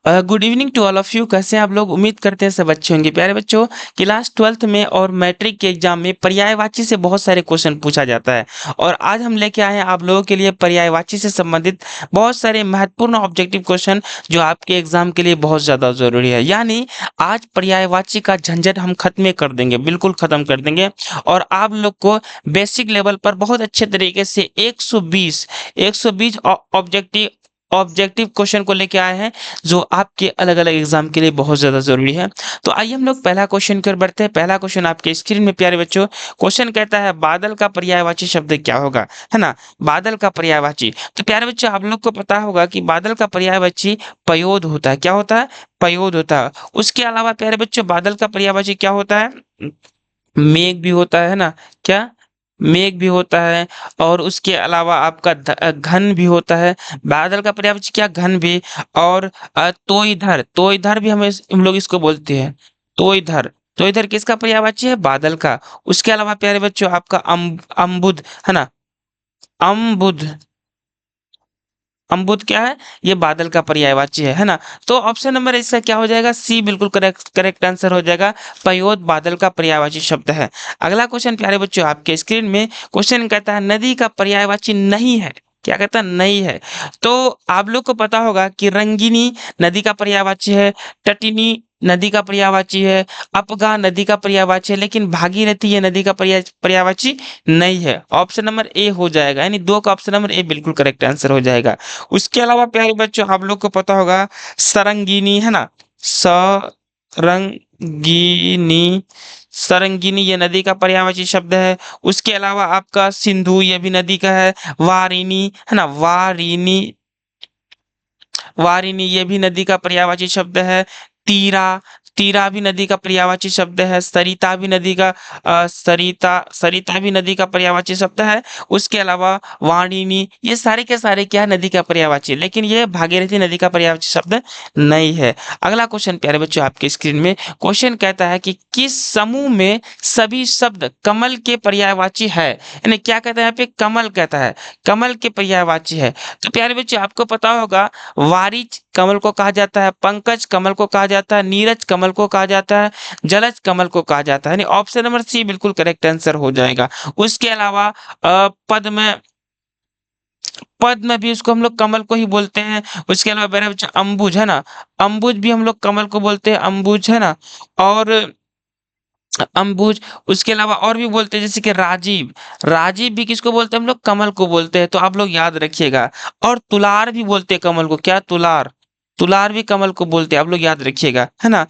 Good evening to all of you. कैसे हैं आप लोग? उम्मीद करते हैं सब अच्छे होंगे। प्यारे बच्चों, क्लास 12th में और मैट्रिक के एग्जाम में पर्यायवाची से बहुत सारे क्वेश्चन पूछा जाता है और आज हम लेके आए हैं आप लोगों के लिए पर्यायवाची से संबंधित बहुत सारे महत्वपूर्ण ऑब्जेक्टिव क्वेश्चन जो आपके एग्जाम के लिए बहुत ज़्यादा ज़रूरी है। यानी आज पर्यायवाची का झंझट हम खत्म कर देंगे, बिल्कुल खत्म कर देंगे और आप लोग को बेसिक लेवल पर बहुत अच्छे तरीके से 120 ऑब्जेक्टिव ऑब्जेक्टिव क्वेश्चन को लेके आए हैं जो आपके अलग अलग एग्जाम के लिए बहुत ज्यादा जरूरी है। तो आइए हम लोग पहला क्वेश्चन की ओर बढ़ते हैं। पहला क्वेश्चन आपके स्क्रीन में प्यारे बच्चों, क्वेश्चन कहता है बादल का पर्यायवाची शब्द क्या होगा, है ना। बादल का पर्यायवाची, तो प्यारे बच्चों आप लोग को पता होगा कि बादल का पर्यायवाची पयोद होता है। क्या होता है? पयोद होता है। उसके अलावा प्यारे बच्चों बादल का पर्यायवाची क्या होता है? मेघ भी होता है ना। क्या? मेघ भी होता है। और उसके अलावा आपका घन भी होता है। बादल का पर्यायवाची क्या? घन भी। और तोइधर भी हम लोग इसको बोलते हैं। तोइधर, तोइधर किसका पर्यायवाची है? बादल का। उसके अलावा प्यारे बच्चों आपका अम्बुद, है ना। अम्बुद, अम्बुद क्या है? ये बादल का पर्यायवाची है ना। तो ऑप्शन नंबर इसका क्या हो जाएगा? सी बिल्कुल करेक्ट करेक्ट आंसर हो जाएगा। पयोद बादल का पर्यायवाची शब्द है। अगला क्वेश्चन प्यारे बच्चों आपके स्क्रीन में, क्वेश्चन कहता है नदी का पर्यायवाची नहीं है। क्या कहता है? नहीं है। तो आप लोग को पता होगा कि रंगिनी नदी का पर्यायवाची है, टटिनी नदी का पर्यायवाची है, अपगा नदी का पर्यायवाची है, लेकिन भागीरथी ये नदी का पर्यायवाची नहीं है। ऑप्शन नंबर ए हो जाएगा, यानी दो का ऑप्शन नंबर ए बिल्कुल करेक्ट आंसर हो जाएगा। उसके अलावा प्यारे बच्चों आप लोग को पता होगा सरंगिनी, है ना। सरंगिनी, सरंगिनी ये नदी का पर्यायवाची शब्द है। उसके अलावा आपका सिंधु ये भी नदी का है। वारिनी, है ना। वारिनी, वारिनी ये भी नदी का पर्यायवाची शब्द है। तीरा, तीरा भी नदी का पर्यायवाची शब्द है। सरिता भी नदी का सरिता, सरिता भी नदी का पर्यायवाची शब्द है। उसके अलावा वाणिनी ये सारे के सारे क्या है? नदी का पर्यायवाची, लेकिन ये भागीरथी नदी का पर्यायवाची शब्द नहीं है। अगला क्वेश्चन प्यारे बच्चों आपके स्क्रीन में, क्वेश्चन कहता है कि किस समूह में सभी शब्द कमल के पर्यायवाची है। यानी क्या कहता है यहाँ पे? कमल कहता है, कमल के पर्यायवाची है। तो प्यारे बच्चों आपको पता होगा वारिच कमल को कहा जाता है, पंकज कमल को कहा जाता है, नीरज कमल को कहा जाता है, जलज कमल को कहा जाता है। यानी ऑप्शन नंबर सी बिल्कुल करेक्ट आंसर हो जाएगा। उसके अलावा पद्म, पद्म भी उसको हम लोग कमल को ही बोलते हैं। उसके अलावा मेरा बच्चा अम्बुज, है ना। अम्बुज भी हम लोग कमल को बोलते हैं, अम्बुज, है ना। और अम्बुज, उसके अलावा और भी बोलते हैं जैसे कि राजीव, राजीव भी किसको बोलते हैं हम लोग? कमल को बोलते हैं। तो आप लोग याद रखिएगा। और तुलार भी बोलते हैं कमल को। क्या? तुलार, तुलार भी कमल को बोलते हैं, आप लोग याद रखिएगा, है ना।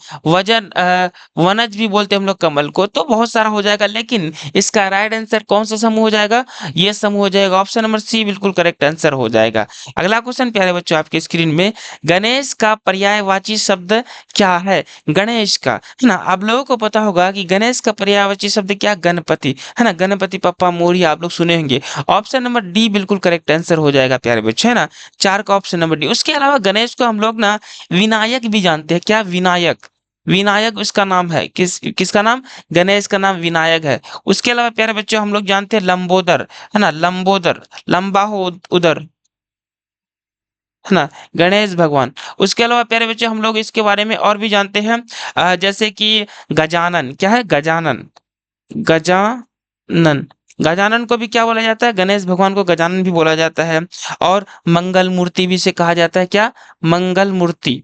वनज भी बोलते हैं हम लोग कमल को। तो बहुत सारा हो जाएगा, लेकिन इसका राइट आंसर कौन सा समूह हो जाएगा? ये समूह हो जाएगा। ऑप्शन नंबर सी बिल्कुल करेक्ट आंसर हो जाएगा। अगला क्वेश्चन प्यारे बच्चों आपके स्क्रीन में, गणेश का पर्यायवाची शब्द क्या है? गणेश का, है ना। आप लोगों को पता होगा कि गणेश का पर्यायवाची शब्द क्या? गणपति, है ना। गणपति पप्पा मोरिया आप लोग सुने होंगे। ऑप्शन नंबर डी बिल्कुल करेक्ट आंसर हो जाएगा प्यारे बच्चे, है ना। चार का ऑप्शन नंबर डी। उसके अलावा गणेश को हम लोग ना विनायक भी जानते हैं। क्या? विनायक, विनायक उसका नाम है। किसका नाम? गणेश का नाम विनायक है। उसके अलावा प्यारे बच्चों हम लोग जानते हैं लंबोदर, है ना। लंबोदर, लंबा हो उदर, है ना। गणेश भगवान। उसके अलावा प्यारे बच्चे हम लोग इसके बारे में और भी जानते हैं, जैसे कि गजानन। क्या है? गजानन, गजानन, गजानन को भी क्या बोला जाता है? गणेश भगवान को गजानन भी बोला जाता है। और मंगल मूर्ति भी इसे कहा जाता है। क्या? मंगल मूर्ति,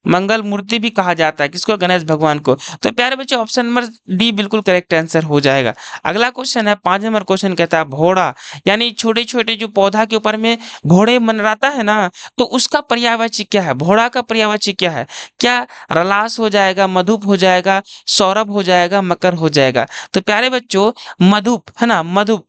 मंगल मूर्ति भी कहा जाता है किसको? गणेश भगवान को। तो प्यारे बच्चे ऑप्शन नंबर डी बिल्कुल करेक्ट आंसर हो जाएगा। अगला क्वेश्चन है 5 नंबर क्वेश्चन, कहता है भोड़ा, यानी छोटे छोटे जो पौधा के ऊपर में घोड़े मंडराता है ना, तो उसका पर्यायवाची क्या है? भोड़ा का पर्यायवाची क्या है? क्या? रलास हो जाएगा, मधुप हो जाएगा, सौरभ हो जाएगा, मकर हो जाएगा। तो प्यारे बच्चों मधुप, है ना। मधुप,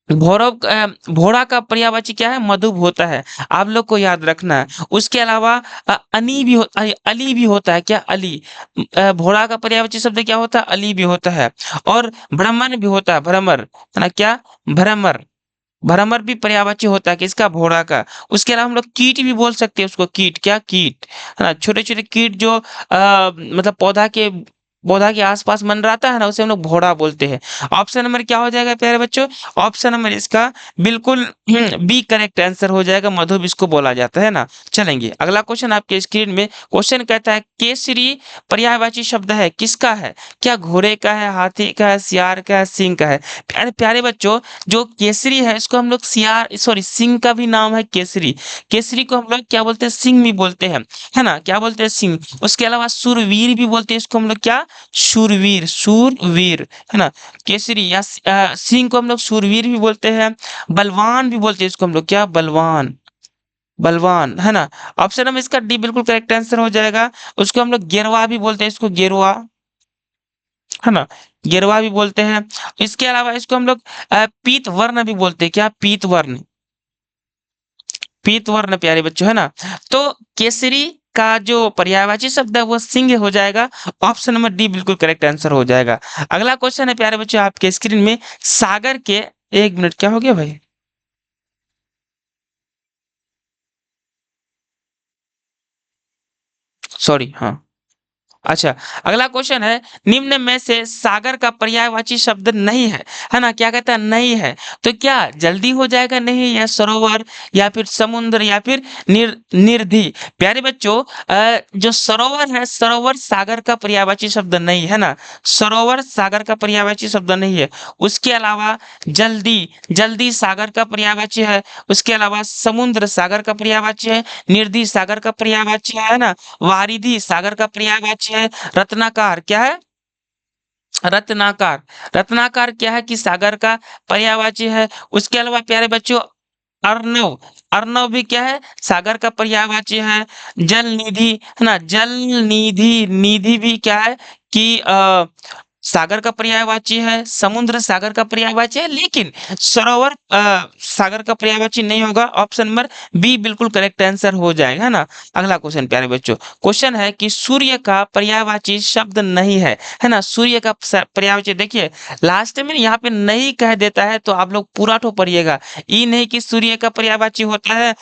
भोड़ा का पर्यायवाची क्या है? मधुप होता है। आप लोग को याद रखना है। उसके अलावा अली भी होता है। क्या? अली, भोड़ा का पर्यायवाची शब्द क्या होता है? अली भी होता है। और भ्रमर भी होता है, भ्रमर, है ना। क्या? भ्रमर, भ्रमर भी पर्यायवाची होता है किसका? भोड़ा का। उसके अलावा हम लोग कीट भी बोल सकते हैं उसको। कीट, क्या? कीट, है ना। छोटे छोटे कीट जो मतलब पौधा के पौधा के आसपास मंडराता है ना, उसे हम लोग भौरा बोलते हैं। ऑप्शन नंबर क्या हो जाएगा प्यारे बच्चों? ऑप्शन नंबर इसका बिल्कुल बी करेक्ट आंसर हो जाएगा, मधुप इसको बोला जाता है ना। चलेंगे अगला क्वेश्चन आपके स्क्रीन में। क्वेश्चन कहता है केसरी पर्यायवाची शब्द है किसका है? क्या घोड़े का है, हाथी का है, सियार का है, सिंह का है? प्यारे प्यारे बच्चों, जो केसरी है इसको हम लोग सियार सॉरी सिंह का भी नाम है केसरी। केसरी को हम लोग क्या बोलते हैं? सिंह भी बोलते हैं, है ना, क्या बोलते हैं? सिंह। उसके अलावा शूरवीर भी बोलते हैं इसको हम लोग, क्या? शूरवीर, शूरवीर, है ना। केसरी या सिंह को हम लोग शूरवीर भी बोलते हैं। बलवान भी बोलते हैं इसको हम लोग, क्या? बलवान, बलवान, है ना। ऑप्शन नंबर इसका डी बिल्कुल करेक्ट आंसर हो जाएगा। उसको हम लोग गेरवा भी बोलते हैं, इसको गेरवा, है ना, गेरवा भी बोलते हैं। इसके अलावा इसको हम लोग पीत वर्ण भी बोलते हैं, क्या? पीत वर्ण, पीत वर्ण प्यारे बच्चों, है ना। तो केसरी का जो पर्यायवाची शब्द है वो सिंह हो जाएगा। ऑप्शन नंबर डी बिल्कुल करेक्ट आंसर हो जाएगा। अगला क्वेश्चन है प्यारे बच्चों आपके स्क्रीन में। सागर के, एक मिनट, क्या हो गया भाई? सॉरी, हाँ। अच्छा, अगला क्वेश्चन है, निम्न में से सागर का पर्यायवाची शब्द नहीं है ना? क्या कहता है? नहीं है। तो क्या जल्दी हो जाएगा नहीं, या सरोवर, या फिर समुद्र, या फिर निर्धि? प्यारे बच्चों, जो सरोवर है, सरोवर सागर का पर्यायवाची शब्द नहीं है ना। सरोवर सागर का पर्यायवाची शब्द नहीं है। उसके अलावा जल्दी, जल्दी सागर का पर्यायवाची है। उसके अलावा समुद्र सागर का पर्यायवाची है। निर्धि सागर का पर्यायवाची है ना। वारिधि सागर का पर्यायवाची है। रत्नाकर क्या है? रत्नाकर, रत्नाकर क्या है कि सागर का पर्यायवाची है। उसके अलावा प्यारे बच्चों, अर्णव, अर्णव भी क्या है? सागर का पर्यायवाची है। जल निधि, है ना, जल निधि, निधि भी क्या है कि सागर का पर्यायवाची है। समुद्र सागर का पर्यायवाची है, लेकिन सरोवर सागर का पर्यायवाची नहीं होगा। ऑप्शन नंबर बी बिल्कुल करेक्ट आंसर हो जाएगा, है ना। अगला क्वेश्चन प्यारे बच्चों, क्वेश्चन है कि सूर्य का पर्यायवाची शब्द नहीं है ना। सूर्य का पर्यायवाची देखिए, लास्ट में यहाँ पे नहीं कह देता है तो आप लोग पूरा ठो पढ़िएगा। ये नहीं कि सूर्य का पर्यायवाची होता है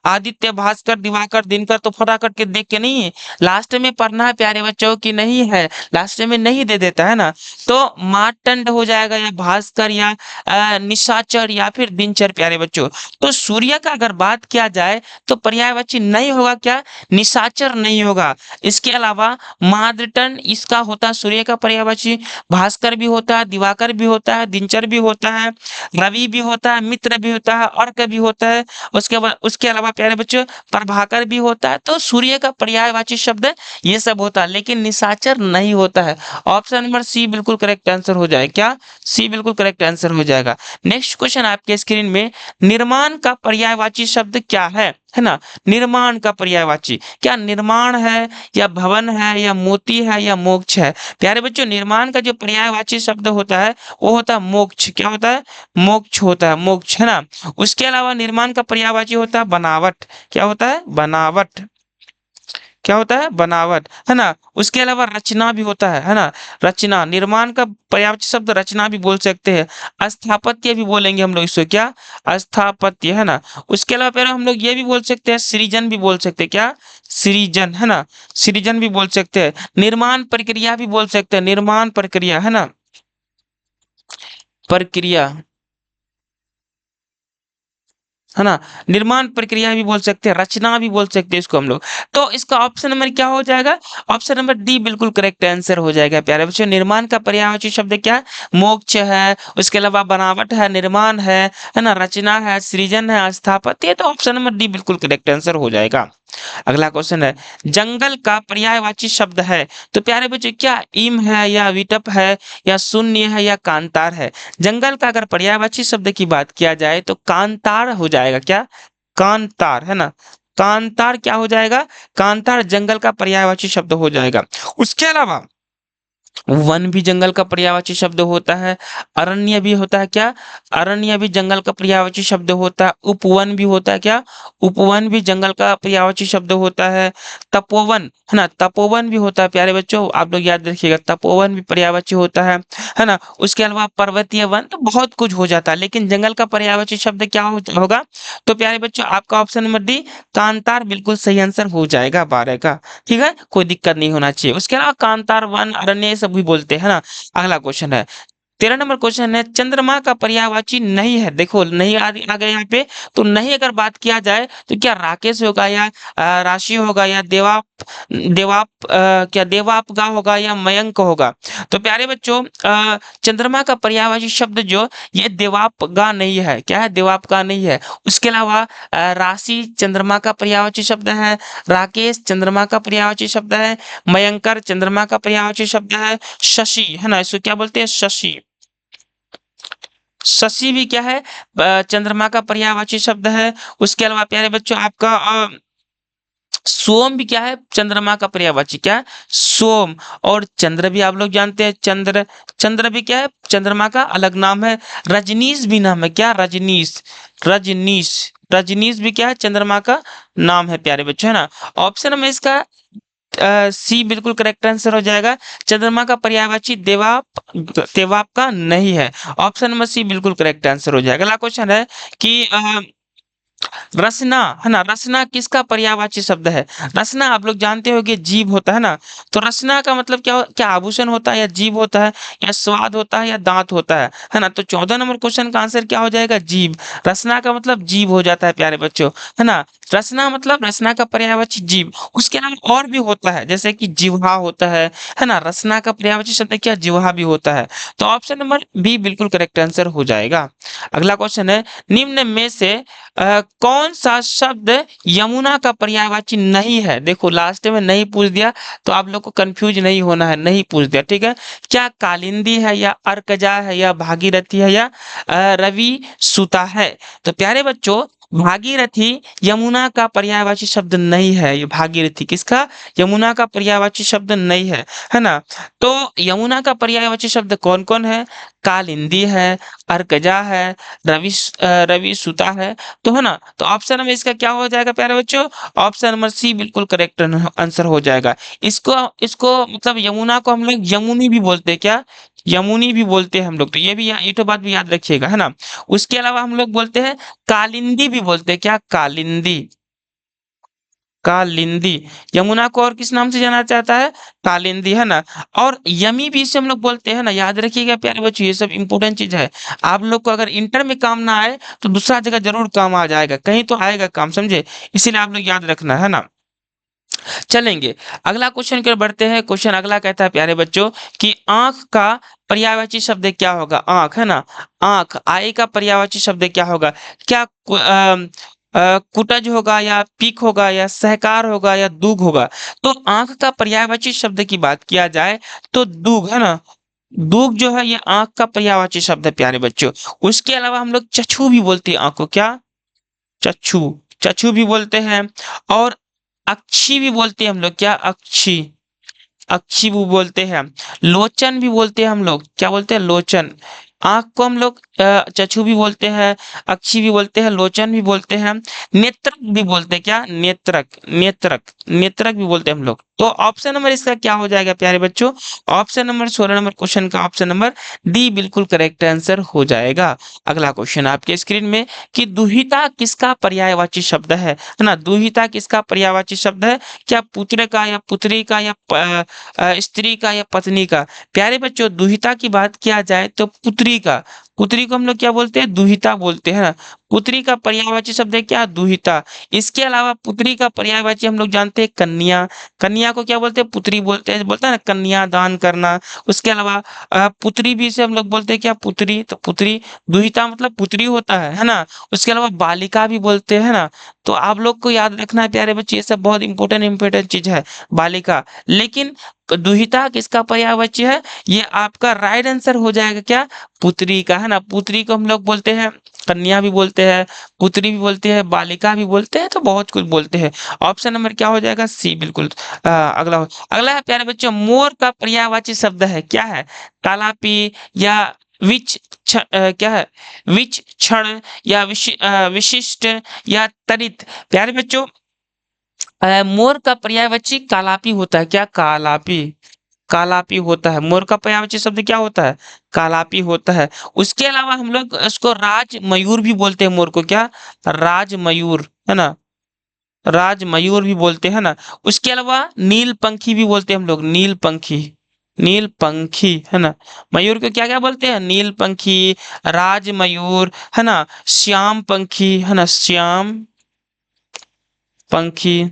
आदित्य, भास्कर, दिवाकर, दिनकर, तो फटाफट के देख के नहीं, लास्ट में पढ़ना है प्यारे बच्चों की नहीं है, लास्ट में नहीं दे देता है ना। तो मार्तंड हो जाएगा, या भास्कर, या निशाचर, या फिर दिनचर प्यारे बच्चों। तो सूर्य का अगर बात किया जाए तो पर्यायवाची नहीं होगा, क्या? निशाचर नहीं होगा। इसके अलावा मार्तंड इसका होता है सूर्य का पर्यायवाची। भास्कर भी होता है, दिवाकर भी होता है, दिनचर भी होता है, रवि भी होता है, मित्र भी होता है, अर्क भी होता है। उसके बाद उसके अलावा प्यारे बच्चों प्रभाकर भी होता है। तो सूर्य का पर्यायवाची शब्द ये सब होता है, लेकिन निशाचर नहीं होता है। ऑप्शन नंबर सी बिल्कुल करेक्ट आंसर हो जाए, क्या? सी बिल्कुल करेक्ट आंसर हो जाएगा। नेक्स्ट क्वेश्चन आपके स्क्रीन में, निर्माण का पर्यायवाची शब्द क्या है ना। निर्माण का पर्यायवाची, क्या निर्माण है, या भवन है, या मोती है, या मोक्ष है? प्यारे बच्चों, निर्माण का जो पर्यायवाची शब्द होता है वो होता है मोक्ष। क्या होता है? मोक्ष होता है, मोक्ष, है ना। उसके अलावा निर्माण का पर्यायवाची होता है बनावट। क्या होता है? बनावट। क्या होता है? बनावट, है ना। उसके अलावा रचना भी होता है ना। रचना, निर्माण का पर्यायवाची शब्द रचना भी बोल सकते हैं। स्थापत्य भी बोलेंगे हम लोग इसको, क्या? स्थापत्य, है ना। उसके अलावा फिर हम लोग ये भी बोल सकते हैं, सृजन भी बोल सकते हैं, क्या? सृजन, है ना। सृजन भी बोल सकते हैं। निर्माण प्रक्रिया भी बोल सकते हैं, निर्माण प्रक्रिया, है ना, प्रक्रिया, है ना। निर्माण प्रक्रिया भी बोल सकते हैं, रचना भी बोल सकते हैं इसको हम लोग। तो इसका ऑप्शन नंबर क्या हो जाएगा? ऑप्शन नंबर डी बिल्कुल करेक्ट आंसर हो जाएगा प्यारे बच्चों। निर्माण का पर्यायवाची शब्द क्या है? मोक्ष है। उसके अलावा बनावट है, निर्माण है ना, रचना है, सृजन है, स्थापत्य। तो ऑप्शन नंबर डी बिल्कुल करेक्ट आंसर हो जाएगा। अगला क्वेश्चन है, जंगल का पर्यायवाची शब्द है तो प्यारे बच्चों क्या इम है, या विटप है, या शून्य है, या कांतार है? जंगल का अगर पर्यायवाची शब्द की बात किया जाए तो कांतार हो जाएगा, क्या? कांतार, है ना। कांतार क्या हो जाएगा? कांतार जंगल का पर्यायवाची शब्द हो जाएगा। उसके अलावा वन भी जंगल का पर्यायवाची शब्द होता है। अरण्य भी होता है, क्या? अरण्य भी जंगल का पर्यायवाची शब्द होता है। उपवन भी होता है, क्या? उपवन भी जंगल का पर्यायवाची शब्द होता है। तपोवन, है ना, तपोवन भी होता है प्यारे बच्चों, आप लोग याद रखिएगा, तपोवन भी पर्यायवाची होता है है ना? उसके अलावा पर्वतीय वन तो बहुत कुछ हो जाता है, लेकिन जंगल का पर्यायवाची शब्द क्या होगा? तो प्यारे बच्चों आपका ऑप्शन नंबर डी कांतार बिल्कुल सही आंसर हो जाएगा 12 का, ठीक है? कोई दिक्कत नहीं होना चाहिए। उसके अलावा कांतार, वन, अरण्य ये सब भी बोलते हैं ना? अगला क्वेश्चन है 13 नंबर क्वेश्चन है चंद्रमा का पर्यायवाची नहीं है। देखो नहीं आ गया यहाँ पे, तो नहीं अगर बात किया जाए तो क्या राकेश होगा या राशि होगा या क्या देवापगा होगा या मयंक होगा? तो प्यारे बच्चों चंद्रमा का पर्यायवाची शब्द जो ये देवापगा नहीं है। क्या है? देवापगा नहीं है। उसके अलावा राशि चंद्रमा का पर्यायवाची शब्द है, राकेश चंद्रमा का पर्यायवाची शब्द है, मयंकर चंद्रमा का पर्यायवाची शब्द है, शशि है ना, इसको क्या बोलते हैं? शशि। शशि भी क्या है? चंद्रमा का पर्यायवाची शब्द है। उसके अलावा प्यारे बच्चों आपका सोम भी क्या है? चंद्रमा का पर्यायवाची। क्या है? सोम। और चंद्र भी आप लोग जानते हैं, चंद्र। चंद्र भी क्या है? चंद्रमा का अलग नाम है। रजनीश भी नाम है। क्या? रजनीश। रजनीश। रजनीश भी क्या है? चंद्रमा का नाम है प्यारे बच्चों, है ना? ऑप्शन में इसका सी बिल्कुल करेक्ट आंसर हो जाएगा। चंद्रमा का पर्यायवाची देवाप का नहीं है। ऑप्शन नंबर सी बिल्कुल करेक्ट आंसर हो जाएगा। अगला क्वेश्चन है कि रसना है ना, रसना किसका पर्यायवाची शब्द है? रसना आप लोग जानते हो कि जीभ होता है ना, तो रसना का मतलब क्या आभूषण होता है या जीभ होता है या स्वाद होता है या दांत होता है ना? तो 14 नंबर क्वेश्चन का आंसर क्या हो जाएगा? जीभ। रसना का मतलब जीभ हो जाता है प्यारे बच्चों, है ना? रसना मतलब रसना का पर्यायवाची जीभ। उसके अलावा और भी होता है जैसे कि जिह्वा होता है ना? रसना का पर्यायवाची शब्द क्या? जिह्वा भी होता है। तो ऑप्शन नंबर बी बिल्कुल करेक्ट आंसर हो जाएगा। अगला क्वेश्चन है निम्न में से कौन सा शब्द यमुना का पर्यायवाची नहीं है? देखो लास्ट में नहीं पूछ दिया तो आप लोग को कंफ्यूज नहीं होना है, नहीं पूछ दिया, ठीक है? क्या कालिंदी है या अर्कजा है या भागीरथी है या रवि सुता है? तो प्यारे बच्चों भागीरथी यमुना का पर्यायवाची शब्द नहीं है। ये भागीरथी किसका? यमुना का पर्यायवाची शब्द नहीं है ना? तो यमुना का पर्यायवाची शब्द कौन कौन है? कालिंदी है, अर्कजा है, रवि सुता है, तो है ना? तो ऑप्शन में इसका क्या हो जाएगा प्यारे बच्चों? ऑप्शन नंबर सी बिल्कुल करेक्ट आंसर हो जाएगा। इसको इसको मतलब यमुना को हम लोग यमुनी भी बोलते हैं। क्या? यमुनी भी बोलते हैं हम लोग, तो ये भी ये तो बात भी याद रखिएगा, है ना? उसके अलावा हम लोग बोलते हैं कालिंदी भी बोलते हैं। क्या? कालिंदी। कालिंदी। यमुना को और किस नाम से जाना जाता है? कालिंदी, है ना? और यमी भी इसे हम लोग बोलते हैं ना, याद रखिएगा प्यारे बच्चों, ये सब इंपॉर्टेंट चीज है। आप लोग को अगर इंटर में काम ना आए तो दूसरा जगह जरूर काम आ जाएगा, कहीं तो आएगा काम, समझे? इसीलिए आप लोग याद रखना, है ना? चलेंगे अगला क्वेश्चन की ओर बढ़ते हैं। क्वेश्चन अगला कहता है प्यारे बच्चों कि आंख का पर्यायवाची शब्द क्या होगा? आंख, है ना? आंख, आई का पर्यायवाची शब्द क्या होगा? क्या कुटज होगा या पीक होगा या सहकार होगा या दूग होगा? तो आंख का पर्यायवाची शब्द की बात किया जाए तो दूग, है ना? दूग जो है ये आंख का पर्यायवाची शब्द है प्यारे बच्चों। उसके अलावा हम लोग चक्षु भी बोलते हैं आंख को। क्या? चक्षु। चक्षु भी बोलते हैं। और अक्षी भी बोलते हैं हम लोग। क्या? अक्षी। अक्षी भी बोलते हैं। लोचन भी बोलते हैं हम लोग। क्या बोलते हैं? लोचन। आंख को हम लोग चक्षु भी बोलते हैं, अक्षी भी बोलते हैं, लोचन भी बोलते हैं, नेत्रक भी बोलते हैं। क्या? नेत्रक। नेत्रक। नेत्रक भी बोलते हैं हम लोग। तो ऑप्शन नंबर इसका क्या हो जाएगा प्यारे बच्चों? ऑप्शन नंबर 16 नंबर क्वेश्चन का ऑप्शन नंबर डी बिल्कुल करेक्ट आंसर हो जाएगा। अगला क्वेश्चन आपके स्क्रीन में कि दुहिता किसका पर्यायवाची शब्द है ना? दुहिता किसका पर्यायवाची शब्द है? क्या पुत्र का या पुत्री का या स्त्री का या पत्नी का? प्यारे बच्चों दुहिता की बात किया जाए तो पुत्री का। पुत्री को हम लोग क्या बोलते हैं? दुहिता बोलते हैं ना? पुत्री का पर्यायवाची शब्द है क्या? दुहिता। इसके अलावा पुत्री का पर्यायवाची हम लोग जानते हैं कन्या। कन्या को क्या बोलते हैं? पुत्री बोलते हैं, बोलता है ना कन्या दान करना। उसके अलावा पुत्री भी से हम लोग बोलते हैं क्या? पुत्री। तो पुत्री दुहिता मतलब पुत्री होता है ना? उसके अलावा बालिका भी बोलते हैं ना? तो आप लोग को याद रखना है प्यारे बच्चे, ये सब बहुत इंपॉर्टेंट चीज है, बालिका। लेकिन दुहिता किसका पर्यायवाची है? ये आपका राइट आंसर हो जाएगा क्या? पुत्री का, है ना? पुत्री को हम लोग बोलते हैं कन्या भी बोलते हैं, पुत्री भी बोलते हैं, बालिका भी बोलते हैं, तो बहुत कुछ बोलते हैं। ऑप्शन नंबर क्या हो जाएगा? सी बिल्कुल। अगला है प्यारे बच्चों मोर का पर्यायवाची शब्द है क्या है? कालापी या क्या है? विच क्षण या विशिष्ट या तरित? प्यारे बच्चों मोर का पर्यायवाची कालापी होता है। क्या? कालापी। कालापी होता है। मोर का पर्यायवाची शब्द क्या होता है? कालापी होता है। उसके अलावा हम लोग इसको राज मयूर भी बोलते हैं मोर को, क्या? राज मयूर, है ना? राज मयूर भी बोलते हैं ना। उसके अलावा नील पंखी भी बोलते हैं हम लोग, नील पंखी, नील पंखी, है ना। मयूर को क्या क्या बोलते हैं? नील पंखी, राज मयूर, है ना, श्याम पंखी, है ना, श्याम पंखी,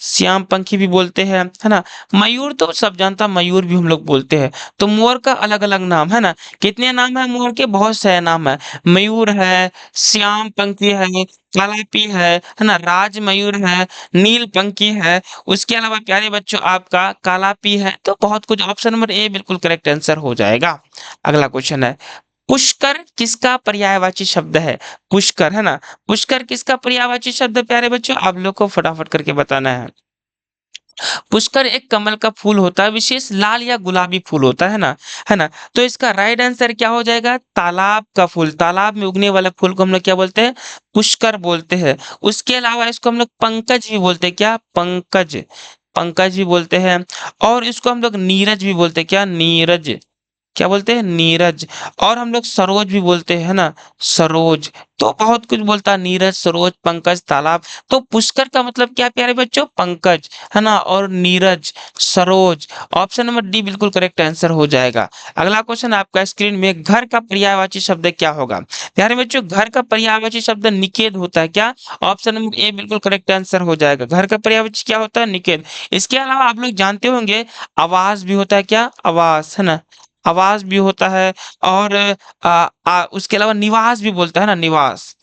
श्याम पंखी भी बोलते हैं, है ना। मयूर तो सब जानता, मयूर भी हम लोग बोलते हैं। तो मोर का अलग अलग नाम है ना। कितने नाम है मोर के? बहुत सारे नाम है। मयूर है, श्याम पंखी है, कालापी है ना, राज मयूर है, नील पंखी है। उसके अलावा प्यारे बच्चों आपका कालापी है। तो बहुत कुछ, ऑप्शन नंबर ए बिल्कुल करेक्ट आंसर हो जाएगा। अगला क्वेश्चन है, पुष्कर किसका पर्यायवाची शब्द है? पुष्कर, है ना। पुष्कर किसका पर्यायवाची शब्द है प्यारे बच्चों? आप लोग को फटाफट करके बताना है। पुष्कर एक कमल का फूल होता है, विशेष लाल या गुलाबी फूल होता है ना, है ना। तो इसका राइट आंसर क्या हो जाएगा? तालाब का फूल, तालाब में उगने वाले फूल को हम लोग क्या बोलते हैं? पुष्कर बोलते हैं। उसके अलावा इसको हम लोग पंकज भी बोलते हैं, क्या? पंकज, पंकज भी बोलते हैं। और इसको हम लोग नीरज भी बोलते हैं, क्या? नीरज, क्या बोलते हैं? नीरज। और हम लोग सरोज भी बोलते हैं, है ना, सरोज। तो बहुत कुछ बोलता है, नीरज, सरोज, पंकज, तालाब। तो पुष्कर का मतलब क्या प्यारे बच्चों? पंकज, है ना, और Neeraj, Saroj. Option number D बिल्कुल करेक्ट आंसर हो जाएगा। अगला क्वेश्चन आपका स्क्रीन में, घर का पर्यायवाची शब्द क्या होगा? प्यारे बच्चों घर का पर्यायवाची शब्द निषेध होता है, क्या? ऑप्शन नंबर ए बिल्कुल करेक्ट आंसर हो जाएगा। घर का पर्यायवाची क्या होता है? निषेध। इसके अलावा आप लोग जानते होंगे आवास भी होता है, क्या? आवास, है ना, आवास भी होता है। और उसके अलावा निवास भी बोलता है ना, निवास,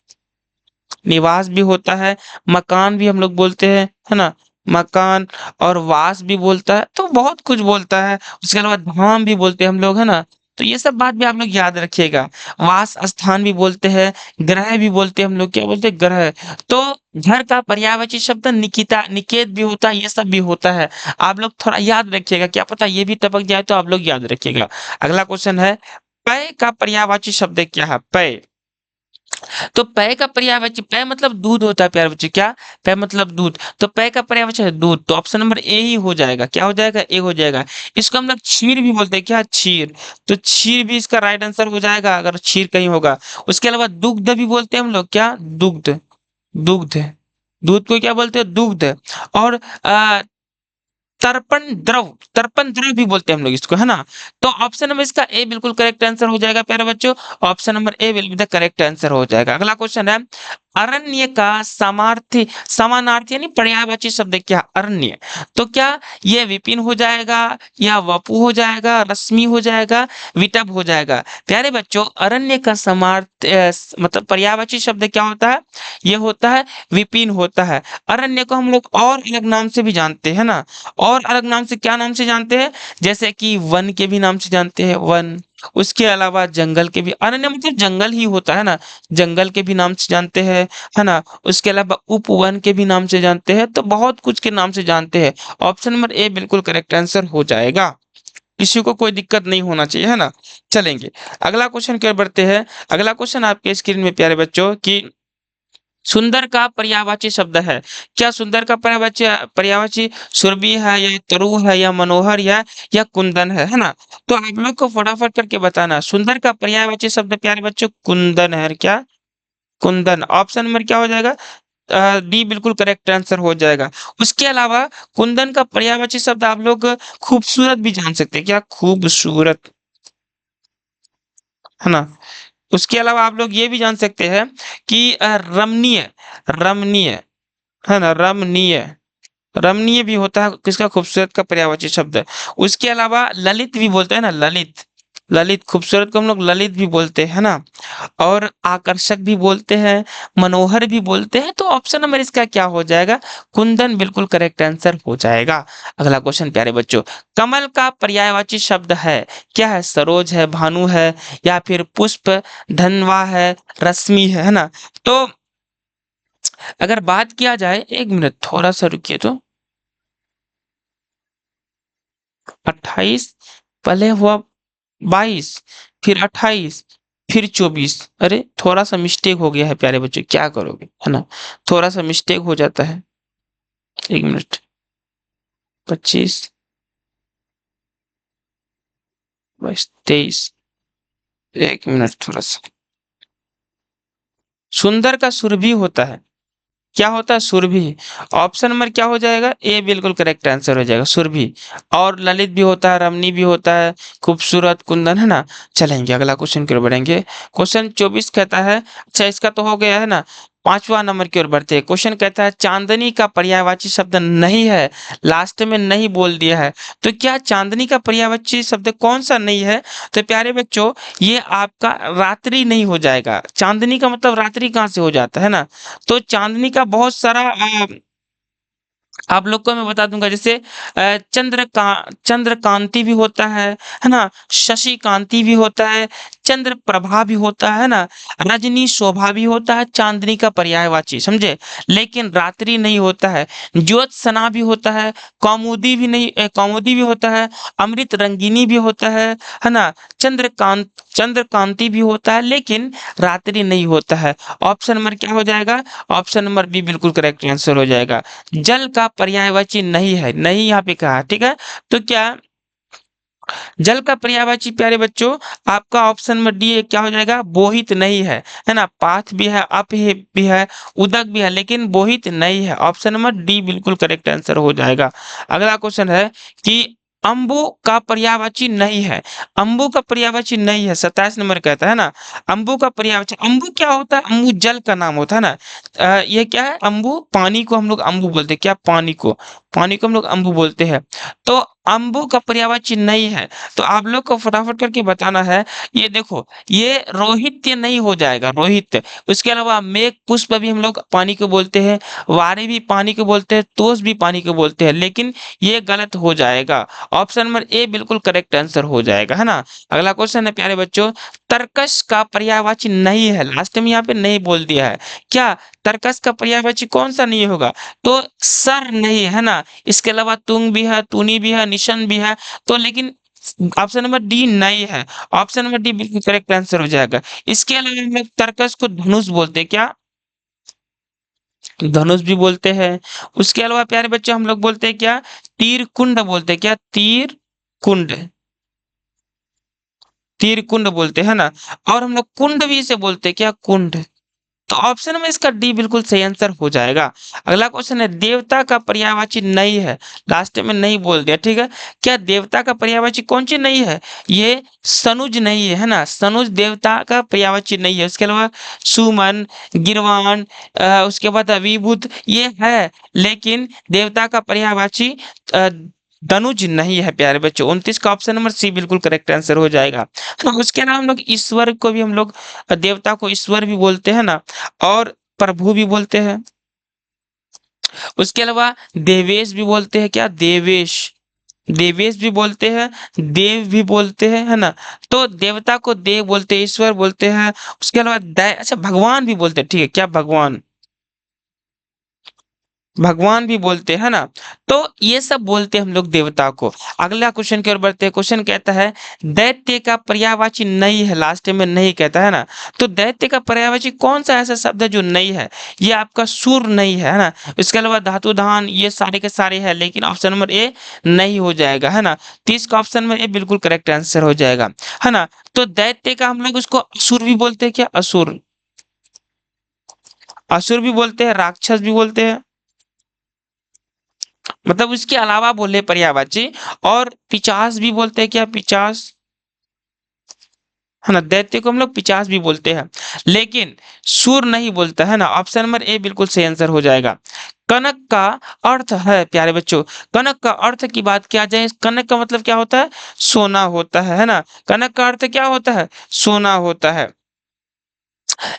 निवास भी होता है। मकान भी हम लोग बोलते हैं, है ना, मकान। और वास भी बोलता है, तो बहुत कुछ बोलता है। उसके अलावा धाम भी बोलते हैं हम लोग, है ना। तो ये सब बात भी आप लोग याद रखिएगा। वास स्थान भी बोलते हैं, ग्रह भी बोलते हैं हम लोग, क्या बोलते हैं? ग्रह। तो घर का पर्यायवाची शब्द निकिता, निकेत भी होता है, ये सब भी होता है। आप लोग थोड़ा याद रखिएगा, क्या पता ये भी टपक जाए, तो आप लोग याद रखिएगा। अगला क्वेश्चन है, पेय का पर्यायवाची शब्द क्या है? पेय। तो पेय का पर्यायवाची, पेय मतलब दूध होता है प्यारे बच्चे, क्या? पेय मतलब दूध। तो पेय का पर्यायवाची है दूध। तो ऑप्शन नंबर ए ही हो जाएगा, क्या हो जाएगा? ए हो जाएगा। इसको हम लोग क्षीर भी बोलते हैं, क्या? क्षीर। तो क्षीर भी इसका राइट आंसर हो जाएगा, अगर क्षीर कहीं होगा। उसके अलावा दुग्ध भी बोलते हैं हम लोग, क्या? दुग्ध, दुग्ध, दूध को क्या बोलते हैं? दुग्ध। और आ, तर्पण द्रव भी बोलते हैं हम लोग इसको, है ना। तो ऑप्शन नंबर इसका ए बिल्कुल करेक्ट आंसर हो जाएगा प्यारे बच्चों। Option number A will be the correct answer हो जाएगा। अगला क्वेश्चन है, अरण्य का समार्थी, समानार्थी यानी पर्यायवाची शब्द क्या? अरण्य। तो क्या ये विपिन हो जाएगा, या वपु हो जाएगा, रश्मि हो जाएगा, विटप हो जाएगा? प्यारे बच्चों अरण्य का मतलब पर्यायवाची शब्द क्या होता है? ये होता है विपिन होता है। अरण्य को हम लोग और अलग नाम से भी जानते हैं ना। और अलग नाम से, क्या नाम से जानते हैं? जैसे कि वन के भी नाम से जानते हैं, वन। उसके अलावा जंगल के भी, अरण्य मतलब जंगल ही होता है ना, जंगल के भी नाम से जानते हैं, है ना। उसके अलावा उपवन के भी नाम से जानते हैं, तो बहुत कुछ के नाम से जानते हैं। ऑप्शन नंबर ए बिल्कुल करेक्ट आंसर हो जाएगा। किसी को कोई दिक्कत नहीं होना चाहिए, है ना। चलेंगे अगला क्वेश्चन की ओर बढ़ते हैं। अगला क्वेश्चन आपके स्क्रीन में प्यारे बच्चों की, सुंदर का पर्यायवाची शब्द है, क्या? सुंदर का पर्यायवाची सुरभि है, या तरु है, या मनोहर है, या कुंदन है ना। तो आप लोग को फटाफट करके बताना, सुंदर का पर्यायवाची शब्द प्यारे बच्चों कुंदन है, क्या? कुंदन। ऑप्शन नंबर क्या हो जाएगा? डी बिल्कुल करेक्ट आंसर हो जाएगा। उसके अलावा कुंदन का पर्यायवाची शब्द आप लोग खूबसूरत भी जान सकते हैं, क्या? खूबसूरत, है ना। उसके अलावा आप लोग ये भी जान सकते हैं कि रमणीय, रमणीय, है ना, रमणीय, रमणीय भी होता है किसका? खूबसूरत का पर्यायवाची शब्द है। उसके अलावा ललित भी बोलते हैं ना, ललित, ललित, खूबसूरत को हम लोग ललित भी बोलते हैं ना। और आकर्षक भी बोलते हैं, मनोहर भी बोलते हैं। तो ऑप्शन नंबर इसका क्या हो जाएगा? कुंदन बिल्कुल करेक्ट आंसर हो जाएगा। अगला क्वेश्चन प्यारे बच्चों, कमल का पर्यायवाची शब्द है, क्या है? सरोज है, भानु है, या फिर पुष्प, धनवा है, रश्मि है ना। तो अगर बात किया जाए, एक मिनट थोड़ा सा रुकिए तो, 28, पहले हुआ 22, फिर 28, फिर 24। अरे थोड़ा सा मिस्टेक हो गया है प्यारे बच्चों, क्या करोगे, है ना। थोड़ा सा मिस्टेक हो जाता है। एक मिनट, 25, 22, 23। एक मिनट थोड़ा सा। सुंदर का सुरभि होता है। क्या होता है? सुरभि। ऑप्शन नंबर क्या हो जाएगा? ए बिल्कुल करेक्ट आंसर हो जाएगा, सुरभि। और ललित भी होता है, रमणी भी होता है, खूबसूरत, कुंदन, है ना। चलेंगे अगला क्वेश्चन की ओर बढ़ेंगे। क्वेश्चन 24 कहता है, अच्छा इसका तो हो गया है ना। पांचवा नंबर की ओर बढ़ते हैं। क्वेश्चन कहता है चांदनी का पर्यायवाची शब्द नहीं है, लास्ट में नहीं बोल दिया है। तो क्या चांदनी का पर्यायवाची शब्द कौन सा नहीं है? तो प्यारे बच्चों, ये आपका रात्रि नहीं हो जाएगा। चांदनी का मतलब रात्रि कहाँ से हो जाता है ना। तो चांदनी का बहुत सारा आप लोग को मैं बता दूंगा, जैसे चंद्रकांति भी होता है ना। शशि कांति भी होता है, चंद्र प्रभा भी होता है ना। रजनी शोभा भी होता है, चांदनी का पर्यायवाची, समझे। लेकिन रात्रि नहीं होता है। ज्योत्सना भी होता है, कौमुदी भी नहीं, कौमुदी भी होता है, अमृत रंगिनी भी होता है ना। चंद्रकांति भी होता है, लेकिन रात्रि नहीं होता है। ऑप्शन नंबर क्या हो जाएगा? ऑप्शन नंबर बी बिल्कुल करेक्ट आंसर हो जाएगा। जल का पर्यायवाची नहीं है, नहीं यहाँ पे कहा, ठीक है। तो क्या जल का पर्यायवाची प्यारे बच्चों आपका ऑप्शन नंबर डी क्या हो जाएगा? बोहित नहीं है ना। पाथ भी है, अप भी है, उदक भी है, लेकिन बोहित नहीं है। ऑप्शन नंबर डी बिल्कुल करेक्ट आंसर हो जाएगा। अगला क्वेश्चन है कि अंबु का पर्यायवाची नहीं है। अंबु का पर्यायवाची नहीं है, 27 नंबर कहता है ना। अंबु का पर्यायवाची, अंबु क्या होता है? अंबु जल का नाम होता है ना। ये क्या है? अंबु, पानी को हम लोग अंबु बोलते हैं। क्या? पानी को, पानी को हम लोग अंबु बोलते हैं। तो अंबु का पर्यायवाची नहीं है। तो आप लोग को फटाफट करके बताना है। ये देखो, ये रोहित्य नहीं हो जाएगा, रोहित। उसके अलावा मेघ पुष्प भी हम लोग पानी को बोलते हैं, वारे भी पानी को बोलते हैं, तोष भी पानी को बोलते हैं, लेकिन ये गलत हो जाएगा। ऑप्शन नंबर ए बिल्कुल करेक्ट आंसर हो जाएगा, है ना। अगला क्वेश्चन है प्यारे बच्चों, तर्कश का पर्यायवाची नहीं है, लास्ट में यहाँ पे नहीं बोल दिया है। क्या तर्कश का पर्यायवाची कौन सा नहीं होगा? तो सर नहीं है ना। इसके अलावा तुंग भी है, तूनी भी है, निशन भी है। तो लेकिन ऑप्शन नंबर डी नहीं है। ऑप्शन नंबर डी बिल्कुल करेक्ट आंसर हो जाएगा। इसके अलावा हम लोग तर्कस को धनुष बोलते हैं। क्या? धनुष भी बोलते हैं। उसके अलावा प्यारे बच्चे हम लोग बोलते हैं क्या? तीर कुंड बोलते हैं। क्या? तीर कुंड, तीर कुंड बोलते हैं ना। और हम लोग कुंड भी इसे बोलते हैं। क्या? कुंड। तो ऑप्शन में इसका डी बिल्कुल सही आंसर हो जाएगा। अगला क्वेश्चन है, देवता का पर्यायवाची नहीं है, लास्ट में नहीं बोल दिया, ठीक है। क्या देवता का पर्यायवाची कौन सी नहीं है? ये सनुज नहीं है ना। सनुज देवता का पर्यायवाची नहीं है। उसके अलावा सुमन, गिरवान, उसके बाद विभूत ये है, लेकिन देवता का पर्यायवाची अ, धनुज नहीं है प्यारे बच्चों। 29 का ऑप्शन नंबर सी बिल्कुल करेक्ट आंसर हो जाएगा। तो उसके अलावा हम लोग ईश्वर को भी हम लोग देवता को ईश्वर भी बोलते हैं ना, और प्रभु भी बोलते हैं। उसके अलावा देवेश भी बोलते हैं। क्या? देवेश, देवेश भी बोलते हैं, देव भी बोलते हैं, है ना। तो देवता को देव बोलते हैं, ईश्वर बोलते हैं। उसके अलावा अच्छा भगवान भी बोलते हैं, ठीक है। क्या? भगवान, भगवान भी बोलते हैं ना। तो ये सब बोलते हैं हम लोग देवता को। अगला क्वेश्चन की ओर बढ़ते हैं। क्वेश्चन कहता है दैत्य का पर्यायवाची नहीं है, लास्ट में नहीं कहता है ना। तो दैत्य का पर्यायवाची कौन सा ऐसा शब्द है जो नहीं है? ये आपका सुर नहीं है ना। इसके अलावा धातु धान ये सारे के सारे हैं, लेकिन ऑप्शन नंबर ए नहीं हो जाएगा, है ना। 30 का ऑप्शन में ए बिल्कुल करेक्ट आंसर हो जाएगा, है ना। तो दैत्य का हम लोग उसको असुर भी बोलते हैं। क्या? असुर, असुर भी बोलते हैं, राक्षस भी बोलते हैं। मतलब उसके अलावा बोले पर्यायवाची। और पिचास भी बोलते हैं। क्या? पिचास, है ना। दैत्य को हम लोग पिचास भी बोलते हैं, लेकिन सुर नहीं बोलता, है ना। ऑप्शन नंबर ए बिल्कुल सही आंसर हो जाएगा। कनक का अर्थ है प्यारे बच्चों, कनक का अर्थ की बात किया जाए, कनक का मतलब क्या होता है? सोना होता है ना। कनक का अर्थ क्या होता है? सोना होता है।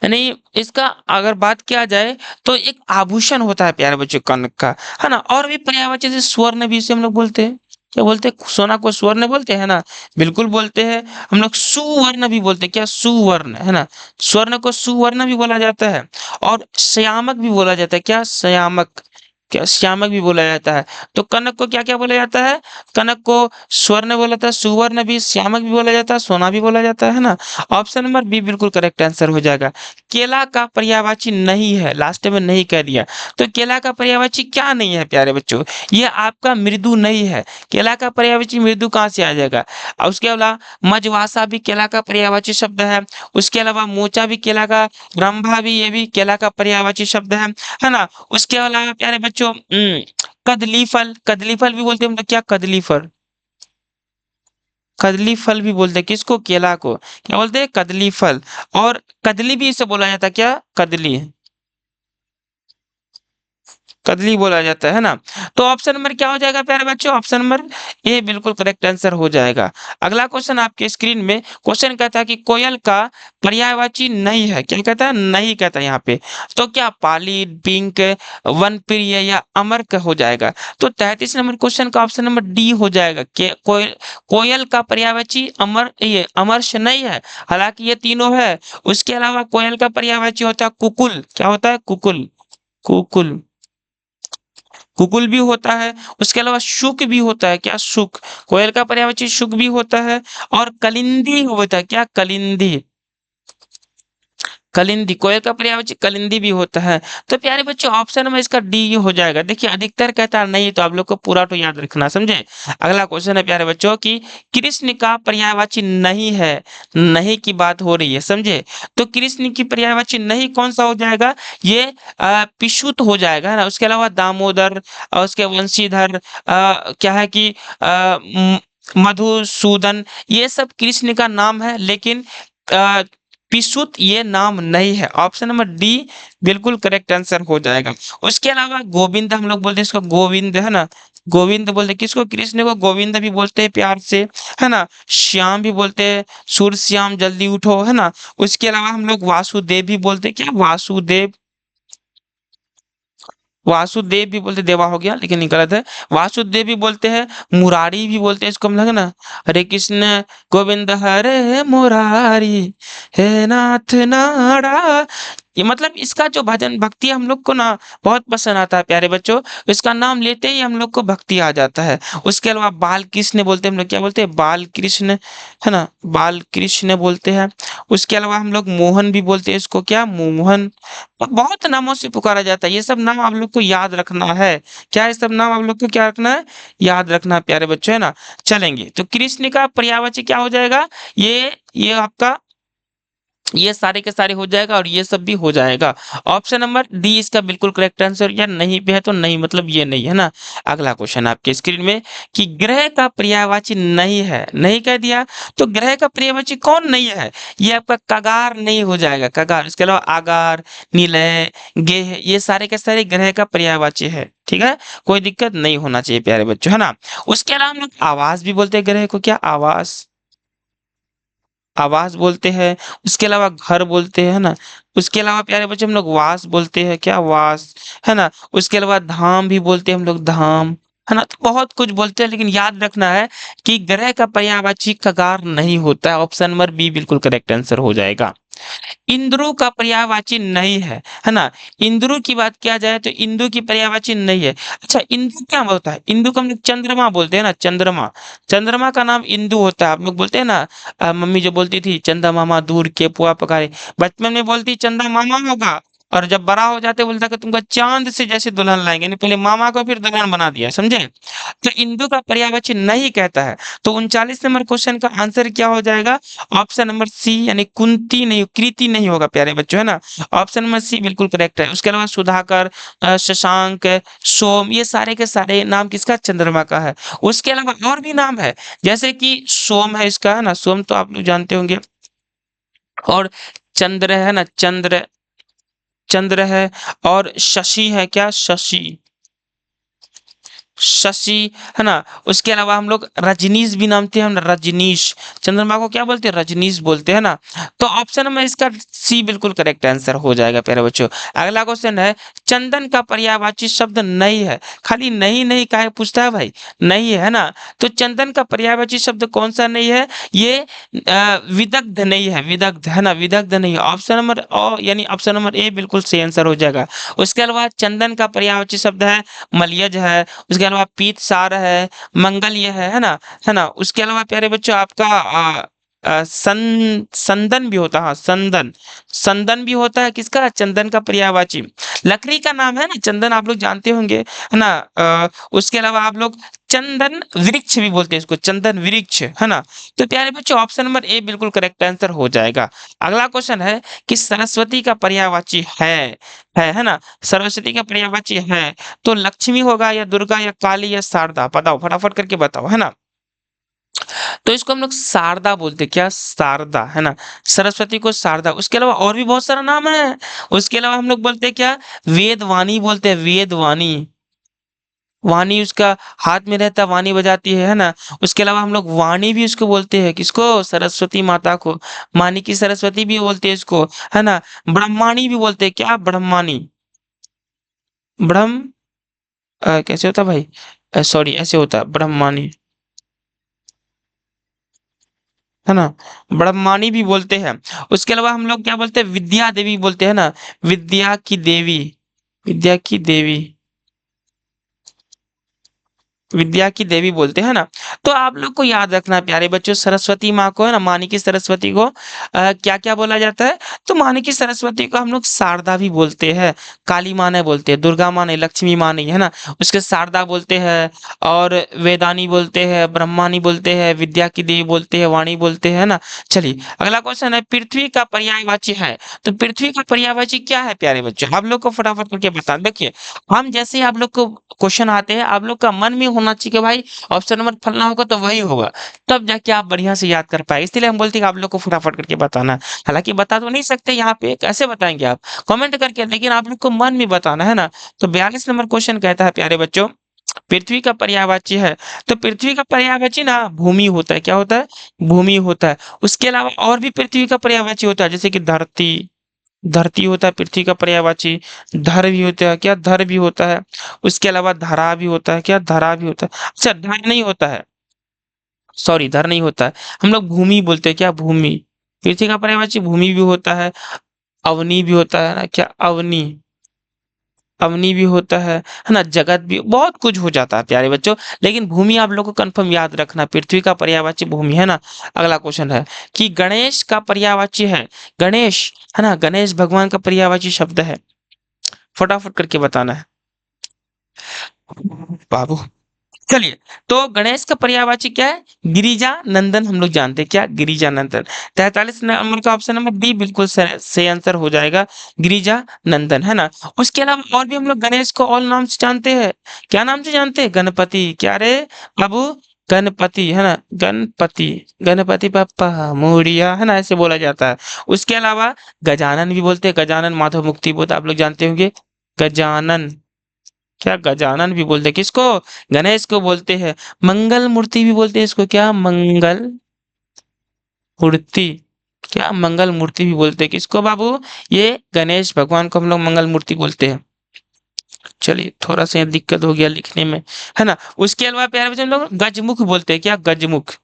यानी इसका अगर बात किया जाए तो एक आभूषण होता है प्यारे बच्चों कनक का, है ना। और भी पर्यायवाची जैसे स्वर्ण भी इसे हम लोग बोलते हैं। क्या बोलते हैं? सोना को स्वर्ण बोलते हैं ना। बिल्कुल बोलते हैं। हम लोग सुवर्ण भी बोलते हैं। क्या? सुवर्ण, है ना। स्वर्ण को सुवर्ण भी बोला जाता है। और श्यामक भी बोला जाता है। क्या? श्यामक, क्या श्यामक भी बोला जाता है। तो कनक को क्या-क्या बोला जाता है? कनक को स्वर्ण बोला जाता है, सुवर्ण भी, श्यामक भी बोला जाता है, सोना भी बोला जाता है ना? ऑप्शन नंबर बी बिल्कुल करेक्ट आंसर हो जाएगा। केला का पर्यायवाची नहीं है, लास्ट में नहीं कह दिया। तो केला का पर्यायवाची क्या नहीं है प्यारे बच्चों? ये आपका मृदु नहीं है। केला का पर्यायवाची मृदु कहाँ से आ जाएगा? और उसके अलावा मझवासा भी केला का पर्यायवाची शब्द है। उसके अलावा मोचा भी केला का, रंभा भी, ये भी केला का पर्यायवाची शब्द है ना? उसके अलावा प्यारे बच्चों कदली फल भी बोलते हैं हम लोग, क्या कदली फल, कदली फल भी बोलते हैं किसको? केला को क्या बोलते हैं? कदली फल। और कदली भी इसे बोला जाता है, क्या? कदली, कदली बोला जाता है ना? तो ऑप्शन नंबर क्या हो जाएगा प्यारे बच्चों? ऑप्शन नंबर ए बिल्कुल करेक्ट आंसर हो जाएगा। अगला क्वेश्चन आपके स्क्रीन में, क्वेश्चन कहता है कि कोयल का पर्यायवाची नहीं है। क्या कहता है? नहीं कहता है यहाँ पे। तो क्या पाली, पिंक, वनप्रिय या अमर हो जाएगा? तो 33 नंबर क्वेश्चन का ऑप्शन नंबर डी हो जाएगा कि कोयल का पर्यायवाची अमर, ये अमर्ष नहीं है। हालांकि ये तीनों है। उसके अलावा कोयल का पर्यायवाची होता है कुकुल। क्या होता है? कुकुल, कुकुल, कुकुल भी होता है। उसके अलावा शुक भी होता है। क्या? शुक, कोयल का पर्यायवाची शुक भी होता है। और कलिंदी होता है। क्या? कलिंदी, कलिंदी, कोयल का पर्यायवाची कलिंदी भी होता है। तो प्यारे बच्चों ऑप्शन में इसका डी हो जाएगा। देखिए अधिकतर कहता है नहीं, तो आप लोग को पूरा तो याद रखना, समझे? अगला क्वेश्चन है प्यारे बच्चों कि कृष्ण का पर्यायवाची नहीं है, नहीं की बात हो रही है, समझे? तो कृष्ण की पर्यायवाची नहीं कौन सा हो जाएगा? ये पिशुत हो जाएगा, है ना? उसके अलावा दामोदर और उसके वंशीधर, क्या है कि मधुसूदन, ये सब कृष्ण का नाम है, लेकिन अ, पिशुत ये नाम नहीं है। ऑप्शन नंबर डी बिल्कुल करेक्ट आंसर हो जाएगा। उसके अलावा गोविंद हम लोग बोलते हैं इसको, गोविंद, है ना? गोविंद बोलते हैं किसको? कृष्ण को गोविंद भी बोलते हैं प्यार से, है ना? श्याम भी बोलते हैं, सूर्य श्याम जल्दी उठो, है ना? उसके अलावा हम लोग वासुदेव भी बोलते हैं। क्या? वासुदेव, वासुदेव भी बोलते, देवा हो गया लेकिन ये गलत है। वासुदेव भी बोलते हैं, मुरारी भी बोलते हैं इसको हम लोग, है ना? हरे कृष्ण गोविंद हरे मुरारी, हे नाथ नाड़ा। ये मतलब इसका जो भजन भक्ति हम लोग को ना बहुत पसंद आता है प्यारे बच्चों। इसका नाम लेते ही हम लोग को भक्ति आ जाता है। उसके अलावा बाल कृष्ण बोलते हैं हम लोग, क्या बोलते हैं? बाल कृष्ण, है ना? बाल कृष्ण बोलते हैं। उसके अलावा हम लोग मोहन भी बोलते हैं इसको, क्या? मोहन। बहुत नामों से पुकारा जाता है। ये सब नाम आप लोग को याद रखना है। क्या? ये सब नाम आप लोग को क्या रखना है? याद रखना है प्यारे बच्चों, है ना? चलेंगे तो कृष्ण का पर्यायवाची क्या हो जाएगा? ये आपका, ये सारे के सारे हो जाएगा और ये सब भी हो जाएगा। ऑप्शन नंबर डी इसका बिल्कुल करेक्ट आंसर। या नहीं पे है तो नहीं, मतलब ये नहीं, है ना? अगला क्वेश्चन आपके स्क्रीन में कि ग्रह का पर्यायवाची नहीं है, नहीं कह दिया। तो ग्रह का पर्यायवाची कौन नहीं है? ये आपका कगार नहीं हो जाएगा, कगार। इसके अलावा आगार, निलय, गेह, ये सारे के सारे ग्रह का पर्यायवाची है। ठीक है, कोई दिक्कत नहीं होना चाहिए प्यारे बच्चों, है ना? उसके अलावा हम लोग आवास भी बोलते हैं ग्रह को। क्या? आवास, आवास बोलते हैं। उसके अलावा घर बोलते हैं, है ना? उसके अलावा प्यारे बच्चे हम लोग वास बोलते हैं। क्या? वास, है ना? उसके अलावा धाम भी बोलते हैं हम लोग, धाम, है ना? तो बहुत कुछ बोलते हैं, लेकिन याद रखना है कि ग्रह का पर्यायवाची कगार नहीं होता है। ऑप्शन नंबर बी बिल्कुल करेक्ट आंसर हो जाएगा। इंद्रू का पर्यायवाची नहीं है ना? इंद्रू की बात किया जाए तो इंदु की पर्यायवाची नहीं है। अच्छा, इंदु क्या होता है? इंदु को हम लोग चंद्रमा बोलते हैं ना, चंद्रमा। चंद्रमा का नाम इंदु होता है। आप लोग बोलते हैं ना, मम्मी जो बोलती थी चंदा मामा दूर के पुआ पकाए, बचपन में बोलती चंदा मामा होगा, और जब बड़ा हो जाते बोलता कि तुमको चांद से जैसे दुल्हन लाएंगे। यानी पहले मामा को फिर दुल्हन बना दिया, समझे? तो इंदु का पर्यायवाची नहीं कहता है। तो 39 नंबर क्वेश्चन का आंसर क्या हो जाएगा? ऑप्शन नंबर सी, यानी कुंती नहीं, कृति नहीं होगा प्यारे बच्चों, है ना? ऑप्शन नंबर सी बिल्कुल करेक्ट है। उसके अलावा सुधाकर, शशांक, सोम, ये सारे के सारे नाम किसका? चंद्रमा का है। उसके अलावा और भी नाम है, जैसे कि सोम है इसका, है ना? सोम तो आप लोग जानते होंगे। और चंद्र है ना, चंद्र, चंद्र है। और शशि है। क्या? शशि, शशि, है ना? उसके अलावा हम लोग रजनीश भी नामते हैं हम, रजनीश। चंद्रमा को क्या बोलते हैं? रजनीश बोलते हैं ना? तो ऑप्शन नंबर इसका सी बिल्कुल करेक्ट आंसर हो जाएगा प्यारे बच्चों। अगला क्वेश्चन है, चंदन का पर्यायवाची शब्द नहीं है। खाली नहीं नहीं काहे पूछता है भाई? नहीं है ना? तो चंदन का पर्यायवाची शब्द कौन सा नहीं है? ये विदग्ध नहीं है, विदग्ध, है ना? विदग्ध नहीं है। ऑप्शन नंबर यानी ऑप्शन नंबर ए बिल्कुल सही आंसर हो जाएगा। उसके अलावा चंदन का पर्यायवाची शब्द है मलयज है, उसके अलावा पीत सार है, मंगल्य है ना? है ना? उसके अलावा प्यारे बच्चों आपका संदन भी होता है, हाँ संदन, संदन भी होता है किसका? चंदन का पर्यायवाची। लकड़ी का नाम है ना चंदन, आप लोग जानते होंगे, है ना? उसके अलावा आप लोग चंदन वृक्ष भी बोलते हैं इसको, चंदन वृक्ष, है ना? तो प्यारे बच्चों ऑप्शन नंबर ए बिल्कुल करेक्ट आंसर हो जाएगा। अगला क्वेश्चन है कि सरस्वती का पर्यायवाची है ना? सरस्वती का पर्यायवाची है तो लक्ष्मी होगा या दुर्गा या काली या शारदा? बताओ, फटाफट करके बताओ, है ना? तो इसको हम लोग शारदा बोलते हैं, क्या? शारदा, है ना? सरस्वती को शारदा। उसके अलावा और भी बहुत सारा नाम है। उसके अलावा हम लोग बोलते हैं क्या? वेदवाणी बोलते हैं, वेदवाणी। वाणी उसका हाथ में रहता है, वाणी बजाती है ना? उसके अलावा हम लोग वाणी भी उसको बोलते हैं, किसको? सरस्वती माता को। मानी की सरस्वती भी बोलते हैं इसको, है ना? ब्रह्माणी भी बोलते हैं, क्या? ब्रह्माणी। ब्रह्म कैसे होता है भाई? सॉरी, ऐसे होता है ब्रह्माणी, है ना? ब्रह्माणी भी बोलते हैं। उसके अलावा हम लोग क्या बोलते हैं? विद्या देवी बोलते हैं ना? विद्या की देवी, विद्या की देवी, विद्या की देवी बोलते हैं ना? तो आप लोग को याद रखना प्यारे बच्चों, सरस्वती माँ को, है ना, मानी की सरस्वती को क्या क्या बोला जाता है? तो मानी की सरस्वती को हम लोग शारदा भी बोलते हैं, काली माँ नहीं बोलते, दुर्गा माँ नहीं, लक्ष्मी माँ नहीं, है ना? उसके शारदा बोलते हैं, और वेदानी बोलते हैं, ब्रह्मानी बोलते हैं, विद्या की देवी बोलते हैं, वाणी बोलते हैं ना? चलिए अगला क्वेश्चन है, पृथ्वी का पर्यायवाची है। तो पृथ्वी का पर्यायवाची क्या है प्यारे बच्चों? आप लोग को फटाफट करके बता। देखिए, हम जैसे ही आप लोग को क्वेश्चन आते हैं, आप लोग का मन में होना चाहिए कि भाई ऑप्शन नंबर फलना होगा तो वही होगा, तब जाके आप बढ़िया से याद कर पाए। इसलिए हम बोलते हैं कि आप लोग को फटाफट करके बताना है। हालांकि बता तो नहीं सकते यहाँ पे, कैसे बताएंगे आप? कमेंट करके, लेकिन आप लोग को मन में बताना है ना? तो 42 नंबर क्वेश्चन कहता है प्यारे बच्चों, पृथ्वी का पर्यायवाची है। तो पृथ्वी का पर्यायवाची ना भूमि होता है, क्या होता है? भूमि होता है। उसके अलावा और भी पृथ्वी का पर्यायवाची होता है, जैसे कि धरती, धरती होता है पृथ्वी का पर्यायवाची। धर भी होता है, क्या? धर भी होता है। उसके अलावा धरा भी होता है, क्या? धरा भी होता है। अच्छा, धर नहीं होता है, सॉरी, धर नहीं होता है। हम लोग भूमि बोलते हैं, क्या? भूमि। पृथ्वी का पर्यायवाची भूमि भी होता है, अवनी भी होता है ना, क्या? अवनी, अवनी भी होता है ना? जगत भी, बहुत कुछ हो जाता है प्यारे बच्चों। लेकिन भूमि आप लोग को कंफर्म याद रखना, पृथ्वी का पर्यायवाची भूमि, है ना? अगला क्वेश्चन है कि गणेश का पर्यायवाची है। गणेश, है ना? गणेश भगवान का पर्यायवाची शब्द है, फटाफट करके बताना है बाबू। चलिए, तो गणेश का पर्यायवाची क्या है? गिरिजा नंदन, हम लोग जानते हैं, क्या? गिरिजा नंदन। 43 नंबर का ऑप्शन नंबर डी बिल्कुल सही आंसर हो जाएगा, गिरिजा नंदन, है ना? उसके अलावा और भी हम लोग गणेश को और नाम से जानते हैं। क्या नाम से जानते हैं? गणपति, क्या रे बाबू? गणपति, है ना? गणपति, गणपति बप्पा मोरिया, है ना? ऐसे बोला जाता है। उसके अलावा गजानन भी बोलते हैं, गजानन माधव मुक्ति बोध, आप लोग जानते होंगे, गजानन, क्या? गजानन भी बोलते हैं किसको? गणेश को बोलते हैं। मंगल मूर्ति भी बोलते हैं इसको, क्या? मंगल मूर्ति, क्या? मंगल मूर्ति भी बोलते हैं किसको बाबू? ये गणेश भगवान को हम लोग मंगल मूर्ति बोलते हैं। चलिए, थोड़ा सा यहाँ दिक्कत हो गया लिखने में, है ना? उसके अलावा प्यारे बच्चे हम लोग गजमुख बोलते हैं, क्या? गजमुख,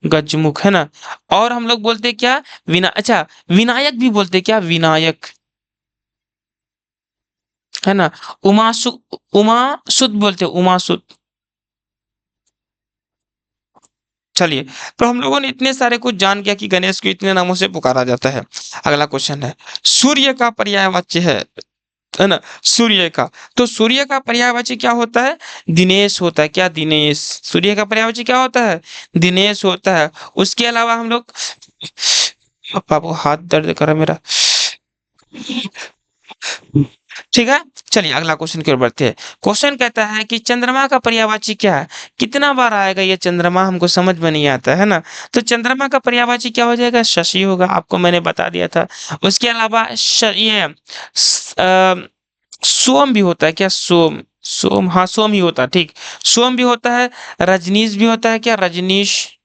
गजमुख, है ना? और हम लोग बोलते हैं क्या? अच्छा, विनायक भी बोलते हैं, क्या? विनायक, है ना? उमासु, उमा सुद बोलते हैं, उमा सुद। चलिए, तो हम लोगों ने इतने सारे कुछ जान गया कि गणेश को इतने नामों से पुकारा जाता है। अगला क्वेश्चन है, सूर्य का पर्यायवाची है ना? सूर्य का, तो सूर्य का पर्यायवाची क्या होता है? दिनेश होता है, क्या? दिनेश। सूर्य का पर्यायवाची क्या होता है? दिनेश होता है। उसके अलावा हम लोग, बाबू हाथ दर्द कर रहा है मेरा, ठीक है? चलिए अगला क्वेश्चन की ओर बढ़ते हैं। क्वेश्चन कहता है कि चंद्रमा का पर्यायवाची क्या है? कितना बार आएगा ये चंद्रमा, हमको समझ में नहीं आता, है ना? तो चंद्रमा का पर्यायवाची क्या हो जाएगा? शशि होगा, आपको मैंने बता दिया था। उसके अलावा ये सोम भी होता है क्या? सोम, सोम, हाँ सोम ही होता है, ठीक। सोम भी होता है, रजनीश भी होता है क्या? रजनीश,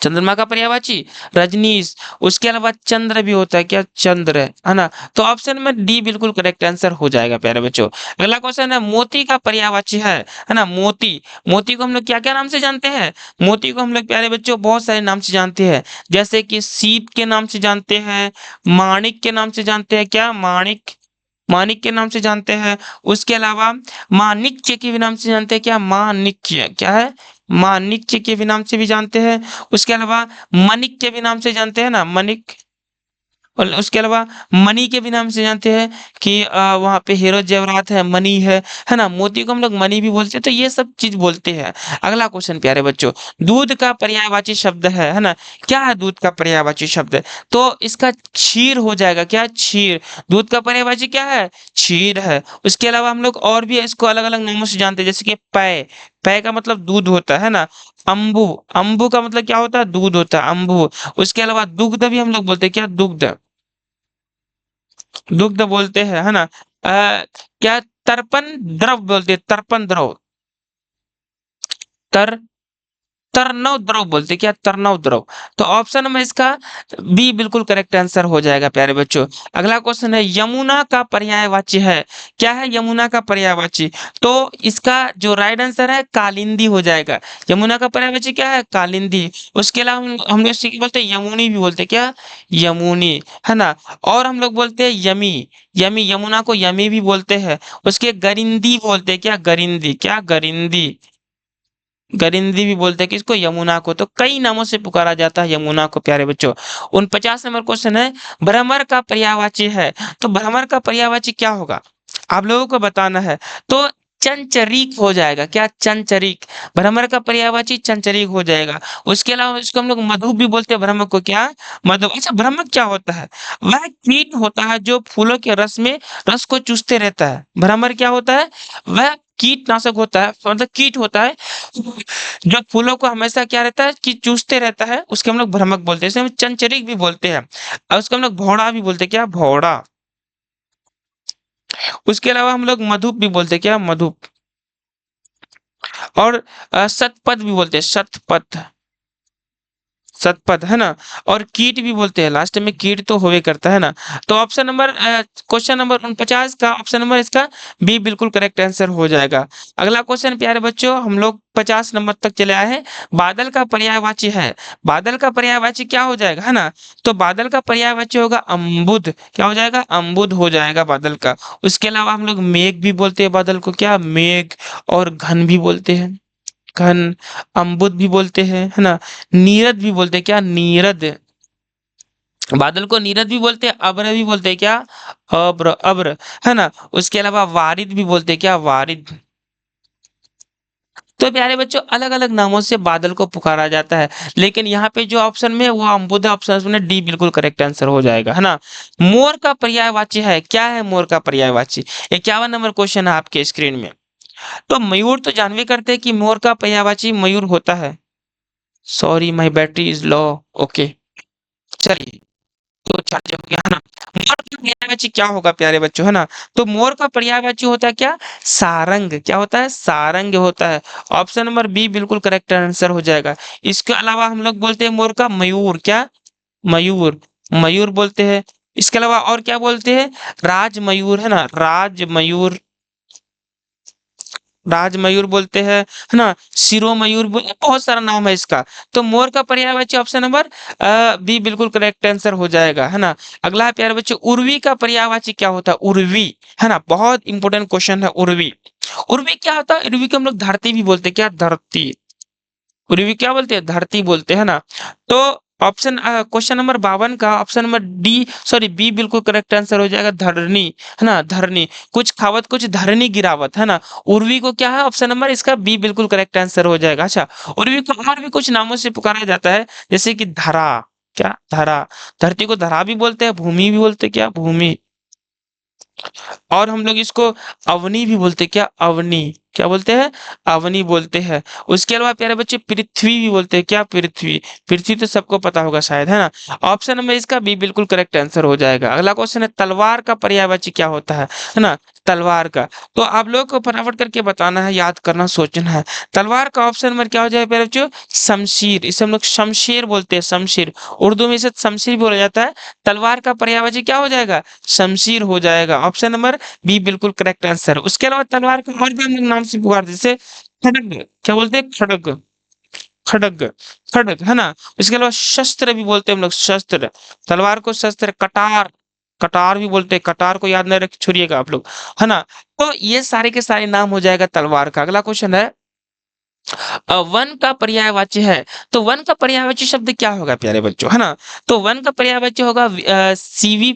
चंद्रमा का पर्यायवाची रजनीश। उसके अलावा चंद्र भी होता है क्या? चंद्र, है ना? तो ऑप्शन में डी बिल्कुल करेक्ट आंसर हो जाएगा प्यारे बच्चों। अगला क्वेश्चन है, मोती का पर्यायवाची है ना? मोती। मोती को हम लोग क्या क्या नाम से जानते हैं? मोती को हम लोग प्यारे बच्चों बहुत सारे नाम से जानते हैं, जैसे कि सीप के नाम से जानते हैं, माणिक के नाम से जानते हैं क्या? माणिक, माणिक के नाम से जानते हैं। उसके अलावा माणिक्य के भी नाम से जानते हैं क्या? माणिक्य क्या है? माणिक्य के भी नाम से भी जानते हैं। उसके अलावा मणिक के भी नाम से जानते हैं ना, मणिक। और उसके अलावा मणि के भी नाम से जानते हैं कि वहाँ पे हीरो जेवरात है, मणि है ना? मोती को हम लोग मणि भी बोलते हैं, तो ये सब चीज बोलते हैं। अगला क्वेश्चन प्यारे बच्चों, दूध का पर्यायवाची शब्द है ना? क्या है दूध का पर्यायवाची शब्द? तो इसका क्षीर हो जाएगा क्या? क्षीर। दूध का पर्यायवाची क्या है? क्षीर है। उसके अलावा हम लोग और भी इसको अलग अलग नामों से जानते हैं, जैसे कि पय, पय का मतलब दूध होता है ना? अम्बु, अम्बु का मतलब क्या होता है? दूध होता है, अम्बु। उसके अलावा दुग्ध भी हम लोग बोलते हैं क्या? दुग्ध, दुग्ध बोलते हैं, है ना? क्या तर्पण द्रव बोलते हैं? तर्पण द्रव, तर तरनव द्रव बोलते हैं क्या? तरनव द्रव। तो ऑप्शन में इसका बी बिल्कुल करेक्ट आंसर हो जाएगा प्यारे बच्चों। अगला क्वेश्चन है, यमुना का पर्यायवाची है, क्या है यमुना का पर्यायवाची? तो इसका जो राइट आंसर है कालिंदी हो जाएगा। यमुना का पर्यायवाची क्या है? कालिंदी। उसके अलावा हम लोग इसे क्या बोलते हैं? यमुनी भी बोलते हैं क्या? यमुनी, है ना? और हम लोग बोलते हैं यमी, यमी, यमुना को यमी भी बोलते हैं। उसके गरिंदी बोलते हैं क्या? गरिंदी, क्या? गरिंदी, गरिंदी भी बोलते हैं किसको? यमुना को। तो कई नामों से पुकारा जाता है यमुना को प्यारे बच्चों। 49 नंबर क्वेश्चन है, भ्रमर का पर्यायवाची है, तो भ्रमर का पर्यायवाची क्या होगा? आप लोगों को बताना है। तो चंचरीक हो जाएगा क्या? चंचरीक। भ्रमर का पर्यायवाची चंचरीक हो जाएगा। उसके अलावा इसको हम लोग मधु भी बोलते हैं, भ्रमर को क्या? मधु। अच्छा, भ्रमर क्या होता है? वह कीट होता है जो फूलों के रस में रस को चूसते रहता है। भ्रमर क्या होता है? वह कीटनाशक होता है, मतलब कीट होता है जो फूलों को हमेशा क्या रहता है कि चूसते रहता है, उसके हम लोग भ्रमक बोलते हैं। इसे हम चंचरीक भी बोलते हैं, और उसको हम लोग भौड़ा भी बोलते हैं क्या? भौड़ा। उसके अलावा हम लोग मधुप भी बोलते हैं क्या? मधुप। और शतपथ भी बोलते हैं, शतपथ, शतपथ, है ना? और कीट भी बोलते हैं, लास्ट में कीट तो होवे करता है ना? तो ऑप्शन नंबर क्वेश्चन नंबर 49 का ऑप्शन नंबर इसका बी बिल्कुल करेक्ट आंसर हो जाएगा। अगला क्वेश्चन प्यारे बच्चों, हम लोग 50 नंबर तक चले आए हैं। बादल का पर्यायवाची है, बादल का पर्यायवाची क्या हो जाएगा, है ना? तो बादल का पर्यायवाची होगा अम्बुद, क्या हो जाएगा? अम्बुद हो जाएगा बादल का। उसके अलावा हम लोग मेघ भी बोलते हैं बादल को, क्या? मेघ। और घन भी बोलते हैं, घन। अम्बुद भी बोलते हैं, है ना? नीरद भी बोलते हैं क्या? नीरद। बादल को नीरद भी बोलते हैं, अब्र भी बोलते हैं क्या? अब्र, अब्र, है ना? उसके अलावा वारिद भी बोलते हैं क्या? वारिद। तो प्यारे बच्चों, अलग अलग नामों से बादल को पुकारा जाता है, लेकिन यहाँ पे जो ऑप्शन में है वो अम्बुद ऑप्शन में डी बिल्कुल करेक्ट आंसर हो जाएगा, है ना? मोर का पर्यायवाची है, क्या है मोर का पर्यायवाची? 51 नंबर क्वेश्चन है आपके स्क्रीन में। तो मयूर तो जानवे करते हैं कि मोर का पर्यायवाची मयूर होता है। Sorry, my battery is low. Okay, चलिए, तो चार्ज हो गया, है ना? मोर का पर्यायवाची क्या होगा प्यारे बच्चों, है ना? तो मोर का पर्यायवाची होता है क्या? सारंग, क्या होता है? सारंग होता है। ऑप्शन नंबर बी बिल्कुल करेक्ट आंसर हो जाएगा। इसके अलावा हम लोग बोलते हैं मोर का मयूर, क्या? मयूर, मयूर बोलते हैं। इसके अलावा और क्या बोलते हैं? राज मयूर, है ना? राज मयूर, राजमयूर बोलते हैं, है ना? शिरोमयूर बहुत सारा नाम है इसका। तो मोर का पर्यायवाची ऑप्शन नंबर बी बिल्कुल करेक्ट आंसर हो जाएगा, है ना? अगला है प्यारे बच्चों, उर्वी का पर्यायवाची क्या होता है? उर्वी, है ना? बहुत इंपॉर्टेंट क्वेश्चन है उर्वी। उर्वी क्या होता है? उर्वी को हम लोग धरती भी बोलते हैं, क्या? धरती। पूर्वी क्या बोलते हैं? धरती बोलते हैं ना? तो ऑप्शन क्वेश्चन नंबर 52 का option number D, sorry B बिल्कुल करेक्ट आंसर हो जाएगा, धरनी, है ना? धरनी। कुछ खावत कुछ धरनी गिरावत, है ना? उर्वी को क्या है? ऑप्शन नंबर इसका बी बिल्कुल करेक्ट आंसर हो जाएगा। अच्छा, उर्वी को और भी कुछ नामों से पुकारा जाता है, जैसे कि धरा, क्या? धरा। धरती को धरा भी बोलते हैं, भूमि भी बोलते हैं, क्या? भूमि। और हम लोग इसको अवनी भी बोलते हैं। क्या अवनी, क्या बोलते हैं? अवनी बोलते हैं। उसके अलावा प्यारे बच्चे पृथ्वी भी बोलते हैं। क्या पृथ्वी? पृथ्वी तो सबको पता होगा शायद, है ना। ऑप्शन नंबर इसका बी बिल्कुल करेक्ट आंसर हो जाएगा। अगला क्वेश्चन है तलवार का पर्यायवाची क्या होता है ना। तलवार का, तो आप लोग को फटाफट करके बताना है, याद करना, सोचना है। तलवार का ऑप्शन नंबर क्या हो जाएगा प्यारे बच्चों? शमशीर। इसे हम लोग शमशेर बोलते हैं, शमशीर। उर्दू में इसे शमशीर बोला जाता है। तलवार का पर्यायवाची क्या हो जाएगा? शमशीर हो जाएगा। ऑप्शन नंबर बी बिल्कुल करेक्ट आंसर। उसके अलावा तलवार को और भी हम लोग नाम से पुकारते हैं, जैसे खड्ग, क्या बोलते हैं? खड्ग, खड्ग, खड्ग, है ना। इसके अलावा शस्त्र भी बोलते हैं हम लोग, शस्त्र। तलवार को शस्त्र, कटार, कटार भी बोलते हैं। कटार को याद न रख छोड़िएगा आप लोग, है ना। तो ये सारे के सारे नाम हो जाएगा तलवार का। अगला क्वेश्चन है वन का पर्यायवाची है, तो वन का पर्यायवाची शब्द क्या होगा प्यारे बच्चों, है ना। तो वन का पर्यायवाची होगा सीवी,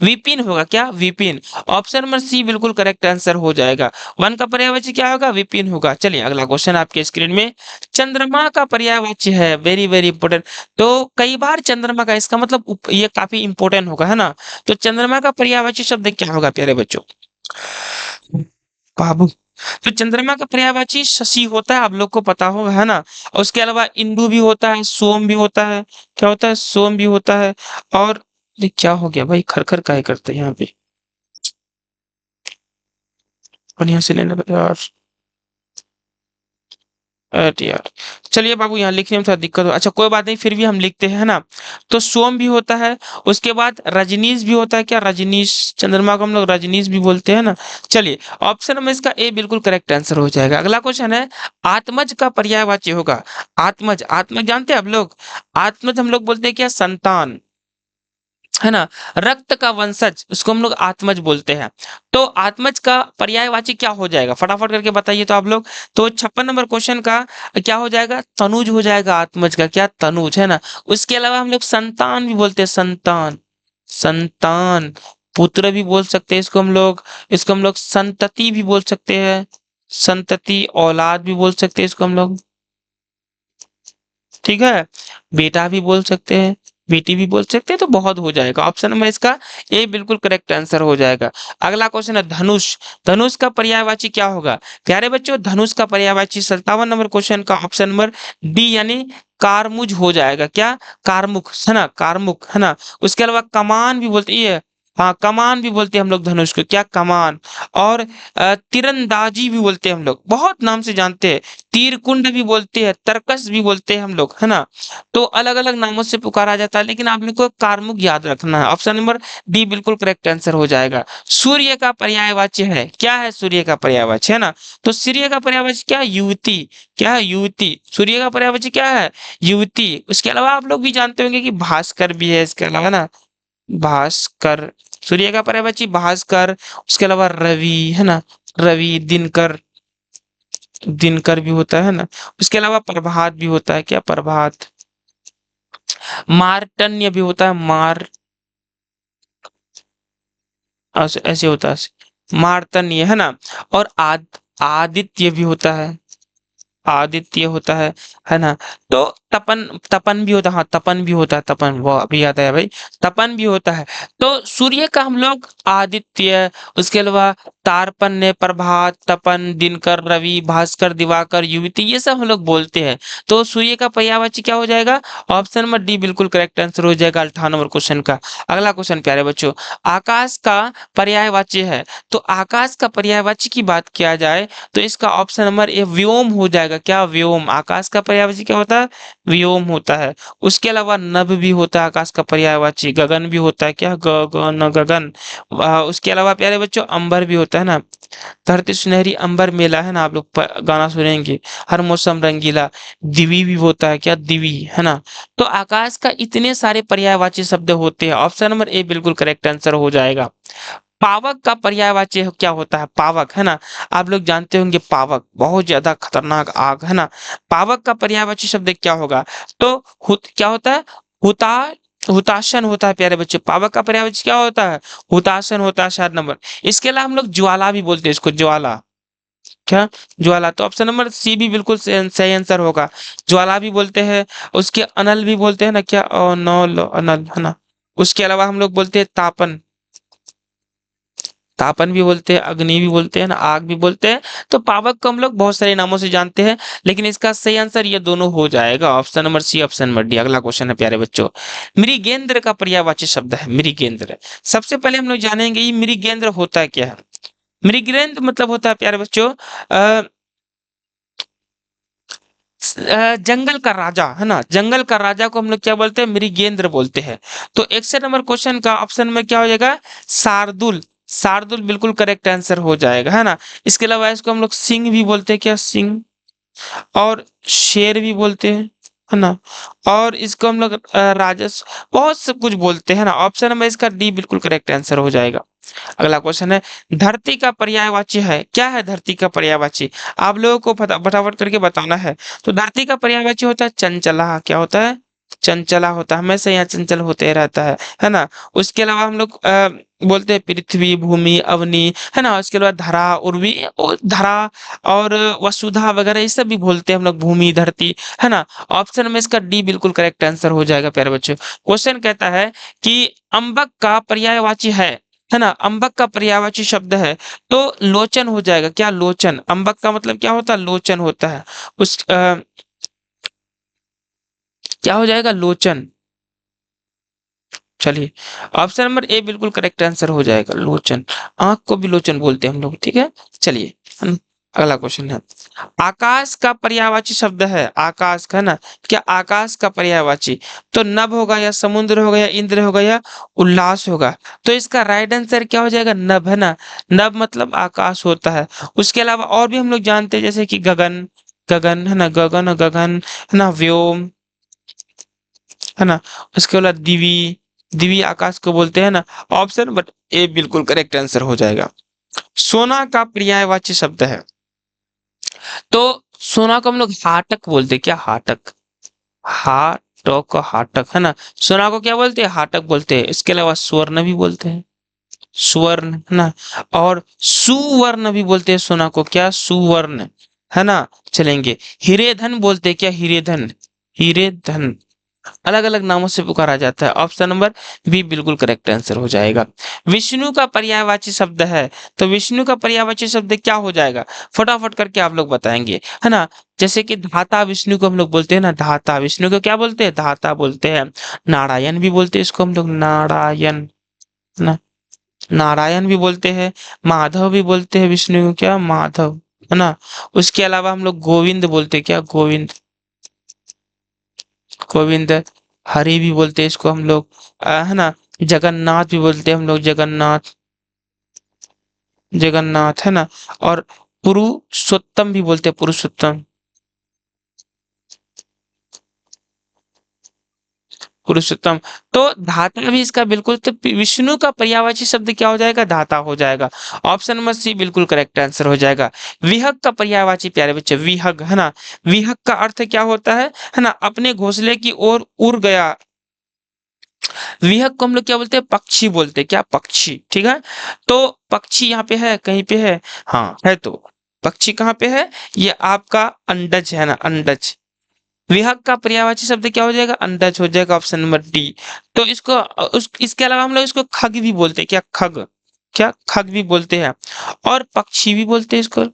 विपिन होगा। क्या? विपिन। ऑप्शन नंबर सी बिल्कुल करेक्ट आंसर हो जाएगा। वन का पर्यायवाची क्या होगा? विपिन होगा। चलिए अगला क्वेश्चन आपके स्क्रीन में, चंद्रमा का पर्यायवाची है, वेरी वेरी इंपॉर्टेंट। तो कई बार चंद्रमा का, इसका मतलब ये काफी इंपॉर्टेंट होगा, है ना। तो चंद्रमा का पर्यायवाची शब्द क्या होगा प्यारे बच्चों? बाबू, तो चंद्रमा का पर्यायवाची शशि होता है, आप लोग को पता होगा, है ना। और उसके अलावा इंदु भी होता है, सोम भी होता है। क्या होता है? सोम भी होता है। और ये क्या हो गया भाई, खरखर काहे करते हैं यहाँ पे? बढ़िया से लेना यार, अरे यार। चलिए बाबू, यहाँ लिखने में थोड़ा दिक्कत हो, अच्छा कोई बात नहीं, फिर भी हम लिखते हैं, है ना। तो सोम भी होता है। उसके बाद रजनीश भी होता है। क्या? रजनीश, चंद्रमा को हम लोग रजनीश भी बोलते हैं ना। चलिए ऑप्शन में इसका ए बिल्कुल करेक्ट आंसर हो जाएगा। अगला क्वेश्चन है आत्मज का पर्यायवाची होगा। आत्मज, आत्मज जानते हैं आप लोग? आत्मज हम लोग बोलते हैं क्या? संतान, है ना। रक्त का वंशज, उसको हम लोग आत्मज बोलते हैं। तो आत्मज का पर्यायवाची क्या हो जाएगा, फटाफट करके बताइए तो आप लोग। तो 56 नंबर क्वेश्चन का क्या हो जाएगा? तनुज हो जाएगा आत्मज का। क्या? तनुज, है ना। उसके अलावा हम लोग संतान भी बोलते हैं, संतान, संतान, पुत्र भी बोल सकते हैं इसको हम लोग। इसको हम लोग संतति भी बोल सकते हैं, संतति, औलाद भी बोल सकते हैं इसको हम लोग, ठीक है। बेटा भी बोल सकते हैं, बेटी भी बोल सकते हैं, तो बहुत हो जाएगा। ऑप्शन नंबर इसका ए बिल्कुल करेक्ट आंसर हो जाएगा। अगला क्वेश्चन है धनुष। धनुष का पर्यायवाची क्या होगा प्यारे बच्चों? धनुष का पर्यायवाची 57 नंबर क्वेश्चन का ऑप्शन नंबर डी यानी कारमुज हो जाएगा। क्या? कारमुख, है ना, कारमुख, है ना। उसके अलावा कमान भी बोलते ये, हाँ कमान भी बोलते हैं हम लोग धनुष को। क्या? कमान। और तीरंदाजी भी बोलते हैं हम लोग, बहुत नाम से जानते हैं। तीर कुंड भी बोलते हैं, तरकस भी बोलते हैं हम लोग, है ना। तो अलग अलग नामों से पुकारा जाता है, लेकिन आप लोग को कारमुक याद रखना है। ऑप्शन नंबर डी बिल्कुल करेक्ट आंसर हो जाएगा। सूर्य का पर्यायवाची है, क्या है सूर्य का पर्यायवाची, है ना। तो सूर्य का पर्यायवाची क्या है? युवती। क्या है? युवती। सूर्य का पर्यायवाची क्या है? युवती। उसके अलावा आप लोग भी जानते होंगे कि भास्कर भी है इसके अलावा ना, भास्कर। सूर्य का पर्यायवाची भास्कर। उसके अलावा रवि, है ना, रवि, दिनकर, दिनकर भी होता है ना। उसके अलावा प्रभात भी होता है। क्या? प्रभात। मार्टन्य भी होता है, मार, ऐसे ऐसे होता है, मार्तन्य, है ना। और आदित्य भी होता है, आदित्य होता है ना। तो तपन, तपन भी होता है, हाँ तपन भी होता है, तपन, वो अभी याद आया भाई, तपन भी होता है। तो सूर्य का हम लोग आदित्य, उसके अलावा तारपन्य, प्रभात, तपन, दिनकर, रवि, भास्कर, दिवाकर, युवती, ये सब हम लोग बोलते हैं। तो सूर्य का पर्यायवाची क्या हो जाएगा? ऑप्शन नंबर डी बिल्कुल करेक्ट आंसर हो जाएगा 58 नंबर क्वेश्चन का। अगला क्वेश्चन प्यारे बच्चों, आकाश का पर्यायवाची है। तो आकाश का पर्यायवाची की बात किया जाए तो इसका ऑप्शन नंबर ए व्योम हो जाएगा। क्या? व्योम। आकाश का पर्यायवाची क्या होता है? व्योम होता है। उसके अलावा नभ भी होता है आकाश का पर्यायवाची, गगन भी होता है। क्या? गगन, गगन। उसके अलावा प्यारे बच्चों अंबर भी होता है ना, धरती सुनहरी अंबर मेला, है ना, आप लोग गाना सुनेंगे, हर मौसम रंगीला। दिवी भी होता है। क्या? दिवी, है ना। तो आकाश का इतने सारे पर्यायवाची शब्द होते हैं। ऑप्शन नंबर ए बिल्कुल करेक्ट आंसर हो जाएगा। पावक का पर्यायवाची क्या होता है? पावक, है ना। आप लोग जानते होंगे पावक बहुत ज्यादा खतरनाक आग, है ना। पावक का पर्यायवाची शब्द क्या होगा? तो क्या होता है? हुता, हुताशन होता है प्यारे बच्चे। पावक का पर्यायवाची क्या होता है? हुताशन होता है 7 नंबर। इसके अलावा हम लोग ज्वाला भी बोलते हैं इसको, ज्वाला। क्या? ज्वाला। तो ऑप्शन नंबर सी भी बिल्कुल सही आंसर होगा। ज्वाला भी बोलते हैं, उसके अनल भी बोलते हैं ना। क्या? अनल, अनल, है ना। उसके अलावा हम लोग बोलते हैं तापन, तापन भी बोलते हैं, अग्नि भी बोलते हैं ना, आग भी बोलते हैं। तो पावक को हम लोग बहुत सारे नामों से जानते हैं, लेकिन इसका सही आंसर ये दोनों हो जाएगा, option number C, option number D. अगला क्वेश्चन है प्यारे बच्चों, मृगेंद्र का पर्यायवाची शब्द है मृगेंद्र। सबसे पहले हम लोग जानेंगे ये मृगेंद्र होता क्या है। मृगेंद्र मतलब होता है प्यारे बच्चों अ, जंगल का राजा है ना, जंगल का राजा को हम लोग क्या बोलते हैं, मृगेंद्र बोलते हैं। तो 61 नंबर क्वेश्चन का ऑप्शन में क्या हो जाएगा, शार्दुल। शार्दुल बिल्कुल करेक्ट आंसर हो जाएगा, है ना। इसके अलावा इसको हम लोग सिंह भी बोलते हैं, क्या सिंह, और शेर भी बोलते हैं, है ना। और इसको हम लोग राजस्व, बहुत सब कुछ बोलते हैं ना। ऑप्शन नंबर इसका डी बिल्कुल करेक्ट आंसर हो जाएगा। अगला क्वेश्चन है, धरती का पर्यायवाची है, क्या है धरती का पर्यायवाची, आप लोगों को फटाफट करके बताना है। तो धरती का पर्यायवाची होता है चंचला, क्या होता है, चंचला होता है, हमेशा यहाँ चंचल होते रहता है ना। उसके अलावा हम लोग बोलते हैं पृथ्वी, भूमि, अवनी, है ना। उसके बाद धरा, उर्वी, धरा और वसुधा वगैरह ये सब भी बोलते हैं हम लोग, भूमि, धरती, है ना। ऑप्शन में इसका डी बिल्कुल करेक्ट आंसर हो जाएगा प्यारे बच्चों। क्वेश्चन कहता है कि अम्बक का पर्यायवाची है ना, अम्बक का पर्यायवाची शब्द है, तो लोचन हो जाएगा, क्या लोचन, अम्बक का मतलब क्या होता है, लोचन होता है। उस क्या हो जाएगा, लोचन। चलिए, ऑप्शन नंबर ए बिल्कुल करेक्ट आंसर हो जाएगा, लोचन। आंख को भी लोचन बोलते हैं हम लोग, ठीक है। चलिए, अगला क्वेश्चन है, आकाश का पर्यायवाची शब्द है, आकाश का, है ना। क्या आकाश का पर्यायवाची, तो नभ होगा, या समुद्र होगा, या इंद्र होगा, या उल्लास होगा। तो इसका राइट आंसर क्या हो जाएगा, नभ, है ना। नभ मतलब आकाश होता है। उसके अलावा और भी हम लोग जानते हैं, जैसे कि गगन, गगन, है ना, गगन, गगन, है ना, व्योम, है ना। उसके बाद दिवी, दिवी आकाश को बोलते हैं ना। ऑप्शन बट ए बिल्कुल करेक्ट आंसर हो जाएगा। सोना का पर्यायवाची शब्द है, तो सोना को हम लोग हाटक बोलते हैं, क्या हाटक, हाटक, हाटक, है ना। सोना को क्या बोलते हैं, हाटक बोलते हैं। इसके अलावा स्वर्ण भी बोलते हैं, स्वर्ण, है ना। और सुवर्ण भी बोलते हैं सोना को, क्या सुवर्ण, है ना। चलेंगे, हीरे धन बोलते हैं, क्या हीरे धन, हीरे धन, अलग अलग नामों से पुकारा जाता है। ऑप्शन नंबर बी बिल्कुल करेक्ट आंसर हो जाएगा। विष्णु का पर्यायवाची शब्द है, तो विष्णु का पर्यायवाची शब्द क्या हो जाएगा, फटाफट करके आप लोग बताएंगे, है ना। जैसे कि धाता विष्णु को हम लोग बोलते हैं ना, धाता विष्णु को क्या बोलते हैं, धाता बोलते हैं। नारायण भी बोलते हैं इसको हम लोग, नारायण, है ना, नारायण भी बोलते हैं। माधव भी बोलते हैं विष्णु को, क्या माधव, है ना। उसके अलावा हम लोग गोविंद बोलते हैं, क्या गोविंद, गोविंद, हरि भी बोलते हैं इसको हम लोग, है ना। जगन्नाथ भी बोलते हैं हम लोग, जगन्नाथ, जगन्नाथ, है ना। और पुरुषोत्तम भी बोलते हैं, पुरुषोत्तम, पुरुषोत्तम। तो धाता भी इसका बिल्कुल, तो विष्णु का पर्यायवाची शब्द क्या हो जाएगा, धाता हो जाएगा। ऑप्शन नंबर सी बिल्कुल करेक्ट आंसर हो जाएगा। विहग का पर्यायवाची प्यारे बच्चे, विहग, है ना। विहग का अर्थ क्या होता है ना, अपने घोंसले की ओर उड़ गया। विहग को हम लोग क्या बोलते हैं, पक्षी बोलते हैं, क्या पक्षी, ठीक है। तो पक्षी यहाँ पे है, कहीं पे है, हाँ है, तो पक्षी कहाँ पे है, ये आपका अंडज है ना, अंडज। विहग का पर्यायवाची शब्द क्या हो जाएगा, अंडज हो जाएगा, ऑप्शन नंबर डी। तो इसको इसके अलावा हम लोग इसको खग भी बोलते हैं, क्या खग, क्या खग भी बोलते हैं। और पक्षी भी बोलते हैं इसको,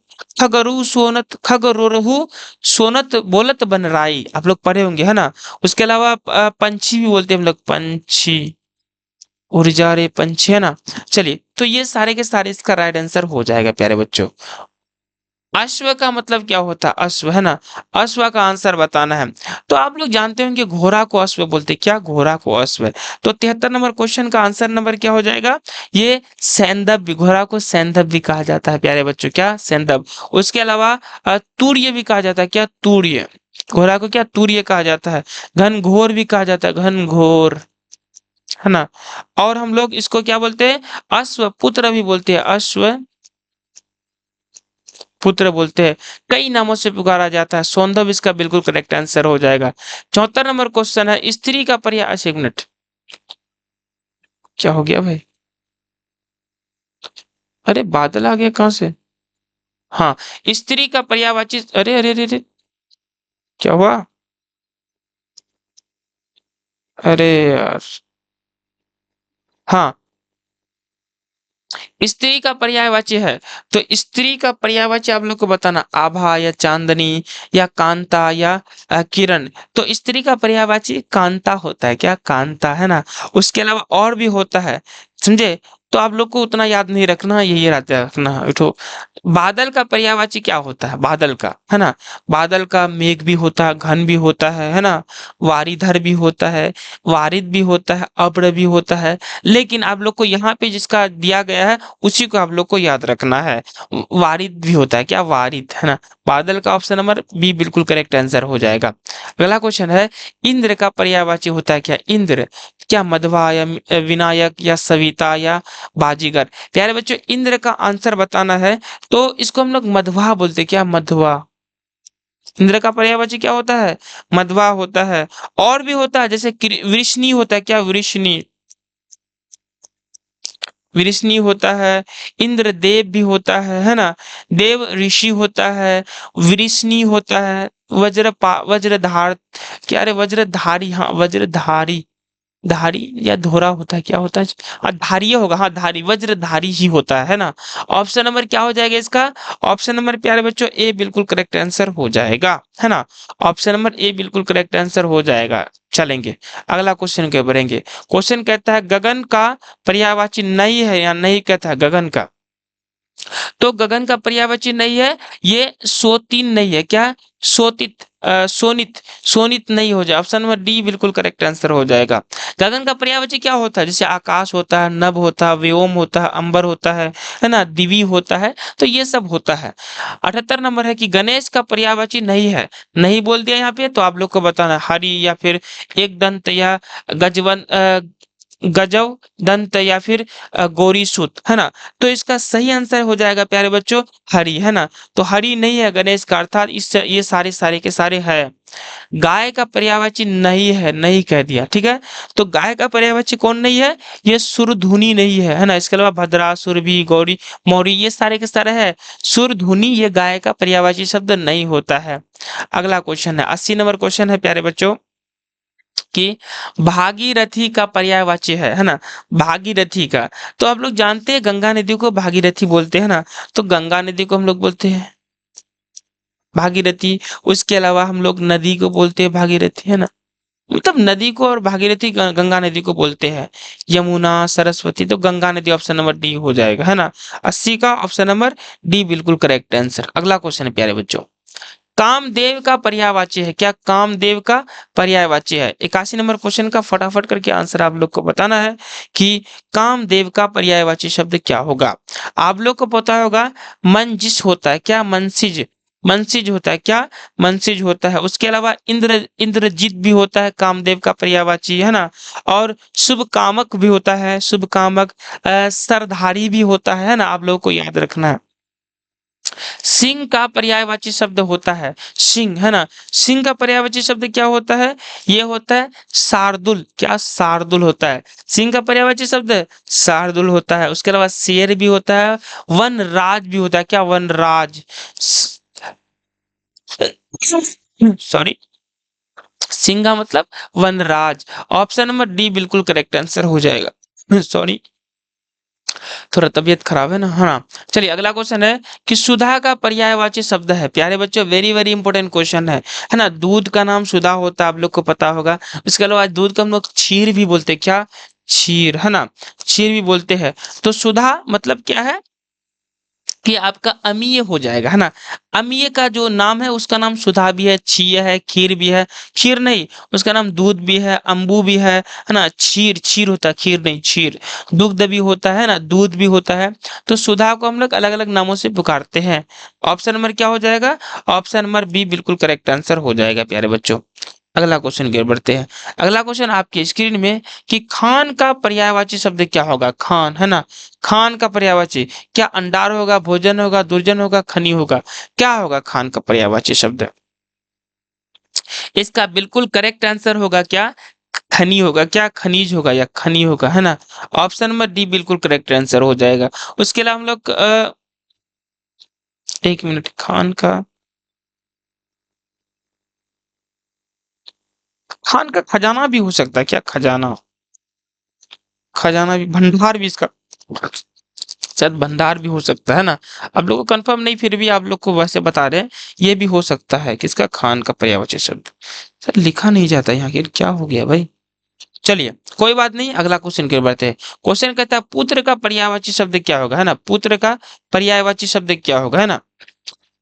खगरु सोनत, खगरोरहु सोनत बोलत बनराई, आप लोग पढ़े होंगे, है ना। उसके अलावा पंछी भी बोलते हैं हम लोग, पंछी, ऊर्जा रे पंछी, है ना। चलिए, तो ये सारे के सारे इसका राइट आंसर हो जाएगा प्यारे बच्चों। अश्व का मतलब क्या होता है, अश्व, है ना। अश्व का आंसर बताना है। तो आप लोग जानते होंगे घोड़ा को अश्व बोलते हैं, क्या घोड़ा को अश्व। तो 73 नंबर क्वेश्चन का आंसर नंबर क्या हो जाएगा, ये सैंदव, घोड़ा को सैंदव भी कहा जाता है प्यारे बच्चों, क्या सैंदव। उसके अलावा तूर्य भी कहा जाता है, क्या तूर्य, घोड़ा को क्या तूर्य कहा जाता है। घनघोर भी कहा जाता है, घनघोर, है ना। और हम लोग इसको क्या बोलते हैं, अश्व पुत्र भी बोलते हैं, अश्व पुत्र बोलते हैं। कई नामों से पुकारा जाता है, सौंदव इसका बिल्कुल करेक्ट आंसर हो जाएगा। 74 नंबर क्वेश्चन है, स्त्री का पर्याय, एक मिनट, क्या हो गया भाई, अरे बादल आ गया कहाँ से। हाँ, स्त्री का पर्यायवाची, अरे अरे अरे अरे, क्या हुआ, अरे यार, हाँ, स्त्री का पर्यायवाची है, तो स्त्री का पर्यायवाची आप लोग को बताना आभा या चांदनी या कांता या किरण। तो स्त्री का पर्यायवाची कांता होता है, क्या कांता, है ना। उसके अलावा और भी होता है, समझे। तो आप लोग को उतना याद नहीं रखना, यही याद रखना है। उठो, बादल का पर्यायवाची क्या होता है, बादल का, है ना। बादल का मेघ भी होता है, घन भी होता है ना। वारिधर भी होता है, वारिद भी होता है, अब्र भी होता है। लेकिन आप लोग को यहाँ पे जिसका दिया गया है उसी को आप लोग को याद रखना है। वारिद भी होता है, क्या वारिद, है ना। बादल का ऑप्शन नंबर बी बिल्कुल करेक्ट आंसर हो जाएगा। अगला क्वेश्चन है, इंद्र का पर्यायवाची होता है क्या, इंद्र, क्या मध्वा या विनायक या सविता या बाजीगर। प्यारे बच्चों, इंद्र का आंसर बताना है तो इसको हम लोग मध्वा बोलते हैं, क्या मध्वा। इंद्र का पर्यायवाची क्या होता है, मध्वा होता है। और भी होता है, जैसे वृष्णि होता है, क्या वृष्णि, वृष्णि होता है। इंद्रदेव भी होता है ना। देव ऋषि होता है, वृष्णि होता है। वज्रधार, क्या रे वज्रधारी, हाँ वज्रधारी, धारी या धोरा होता है, क्या होता है, हाँ धारी होगा, हाँ धारी, वज्रधारी ही होता है ना। ऑप्शन नंबर क्या हो जाएगा इसका, ऑप्शन नंबर प्यारे बच्चों ए बिल्कुल करेक्ट आंसर हो जाएगा, है ना। ऑप्शन नंबर ए बिल्कुल करेक्ट आंसर हो जाएगा। चलेंगे अगला क्वेश्चन के बढ़ेंगे। क्वेश्चन कहता है गगन का पर्यायवाची नहीं है या नहीं, कहता है गगन का। तो गगन का पर्यायवाची नहीं है, ये सोतिन नहीं है, क्या सोतित, सोनित, सोनित नहीं हो जाए। ऑप्शन नंबर डी बिल्कुल करेक्ट आंसर हो जाएगा। गगन का पर्यायवाची क्या होता है, जैसे आकाश होता है, नभ होता है, व्योम होता है, अंबर होता है ना, दिवी होता है। तो ये सब होता है। 78 नंबर है कि गणेश का पर्यायवाची नहीं है, नहीं बोल दिया यहाँ पे, तो आप लोग को बताना हरि या फिर एक दंत या गजवन गजव दंत या फिर गौरी सूत, है ना। तो इसका सही आंसर हो जाएगा प्यारे बच्चों हरि, है ना। तो हरि नहीं है गणेश का, अर्थात इस ये सारे सारे के सारे है। गाय का पर्यायवाची नहीं है, नहीं कह दिया, ठीक है। तो गाय का पर्यायवाची कौन नहीं है, ये सुरधुनी नहीं है ना। इसके अलावा भद्रा, सुरभि, गौरी, मौरी, ये सारे के सारे है। सुरधुनी ये गाय का पर्यायवाची शब्द नहीं होता है। अगला क्वेश्चन है, 80 नंबर क्वेश्चन है प्यारे बच्चों कि भागीरथी का पर्यायवाची है ना। भागीरथी का, तो आप लोग जानते हैं गंगा नदी को भागीरथी बोलते हैं ना। तो गंगा नदी को हम लोग बोलते हैं भागीरथी। उसके अलावा हम लोग नदी को बोलते हैं भागीरथी, है ना। मतलब नदी को और भागीरथी गंगा नदी को बोलते हैं। यमुना, सरस्वती, तो गंगा नदी ऑप्शन नंबर डी हो जाएगा, है ना। 80 का ऑप्शन नंबर डी बिल्कुल करेक्ट आंसर। अगला क्वेश्चन है प्यारे बच्चों, कामदेव का पर्यायवाची है क्या, कामदेव का पर्यायवाची है। 81 नंबर क्वेश्चन का फटाफट करके आंसर आप लोग को बताना है कि कामदेव का पर्यायवाची शब्द क्या होगा। आप लोग को पता होगा मंजिश होता है, क्या मनसिज, मनसिज होता है, क्या मनसिज होता है। उसके अलावा इंद्रजीत भी होता है कामदेव का पर्यायवाची, है ना। और शुभ कामक भी होता है, शुभ कामक, सरधारी भी होता है ना। आप लोगों को याद रखना है। सिंह का पर्यायवाची शब्द होता है सिंह, है ना। सिंह का पर्यायवाची शब्द क्या होता है, ये होता है शार्दुल, क्या शार्दुल होता है। सिंह का पर्यायवाची शब्द शार्दुल होता है। उसके अलावा शेर भी होता है, वनराज भी होता है, क्या वनराज, सॉरी, सिंह का मतलब वनराज। ऑप्शन नंबर डी बिल्कुल करेक्ट आंसर हो जाएगा। सॉरी, थोड़ा तबीयत खराब है ना, हाँ। चलिए अगला क्वेश्चन है कि सुधा का पर्यायवाची शब्द है, प्यारे बच्चों वेरी वेरी इंपॉर्टेंट क्वेश्चन है ना। दूध का नाम सुधा होता है, आप लोग को पता होगा। इसके अलावा दूध का हम लोग क्षीर भी बोलते हैं, क्या क्षीर, है ना, क्षीर भी बोलते हैं। तो सुधा मतलब क्या है कि आपका अमीय हो जाएगा, है ना। अमीय का जो नाम है उसका नाम सुधा भी है, क्षीय है, खीर भी है। खीर नहीं, उसका नाम दूध भी है, अम्बू भी है ना। क्षीर, क्षीर होता है, खीर नहीं क्षीर। दुग्ध भी होता है ना, दूध भी होता है। तो सुधा को हम लोग अलग अलग नामों से पुकारते हैं। ऑप्शन नंबर क्या हो जाएगा, ऑप्शन नंबर बी बिल्कुल करेक्ट आंसर हो जाएगा प्यारे बच्चों। अगला क्वेश्चन की ओर बढ़ते हैं। अगला क्वेश्चन आपकी स्क्रीन में कि खान का पर्यायवाची शब्द क्या होगा, खान, है ना। खान का पर्यायवाची, क्या अंडार होगा, भोजन होगा, दुर्जन होगा, खनी होगा, क्या होगा खान का पर्यायवाची शब्द। इसका बिल्कुल करेक्ट आंसर होगा क्या, खनी होगा, क्या खनिज होगा या खनी होगा, है ना। ऑप्शन नंबर डी बिल्कुल करेक्ट आंसर हो जाएगा। उसके अलावा हम लोग एक मिनट, खान का, खान का खजाना भी हो सकता है, क्या खजाना, खजाना भी, भंडार भी इसका शायद भंडार भी हो सकता है ना। आप लोग को कंफर्म नहीं, फिर भी आप लोग को वैसे बता रहे हैं, ये भी हो सकता है। किसका? खान का पर्यायवाची शब्द। सर लिखा नहीं जाता यहाँ, आखिर क्या हो गया भाई। चलिए कोई बात नहीं, अगला क्वेश्चन की ओर बढ़ते हैं। क्वेश्चन कहता है पुत्र का पर्यायवाची शब्द क्या होगा, है ना। पुत्र का पर्यायवाची शब्द क्या होगा, है ना।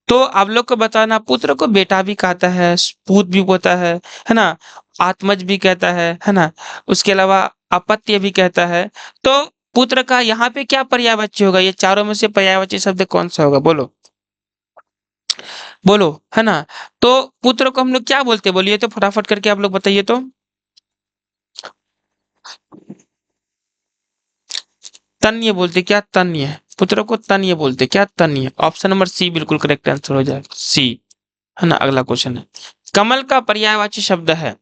तो आप लोग को बताना, पुत्र को बेटा भी कहता है, पूत भी होता है ना, आत्मज भी कहता है ना, उसके अलावा अपत्य भी कहता है। तो पुत्र का यहाँ पे क्या पर्यायवाची होगा? ये चारों में से पर्यायवाची शब्द कौन सा होगा? बोलो बोलो, है ना। तो पुत्र को हम लोग क्या बोलते हैं? बोलिए तो फटाफट करके आप लोग बताइए तो। तन्य बोलते, क्या तन्य? पुत्र को तन्य बोलते, क्या तन्य? ऑप्शन नंबर सी बिल्कुल करेक्ट आंसर हो जाएगा, सी, है ना। अगला क्वेश्चन है, कमल का पर्यायवाची शब्द है।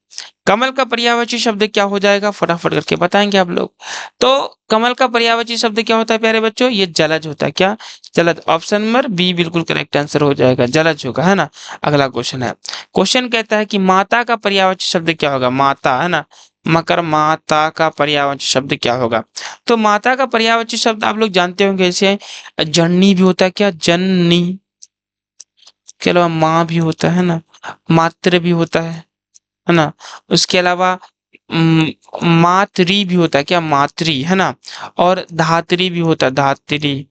कमल का पर्यायवाची शब्द क्या हो जाएगा? फटाफट करके बताएंगे आप लोग। तो कमल का पर्यायवाची शब्द क्या होता है प्यारे बच्चों? ये जलज होता है। क्या? जलज। ऑप्शन नंबर बी बिल्कुल करेक्ट आंसर हो जाएगा, जलज होगा, है ना। अगला क्वेश्चन है, क्वेश्चन कहता है कि माता का पर्यायवाची शब्द क्या होगा? माता, है ना। मकर माता का पर्यायवाची शब्द क्या होगा? तो माता का पर्यायवाची शब्द आप लोग जानते होंगे, जैसे जननी भी होता है, क्या? जननी के अलावा माँ भी होता है ना, मातृ भी होता है ना। उसके अलावा उम, मातृ भी होता है, क्या? मातृ, है ना। और धात्री भी होता है, धात्री।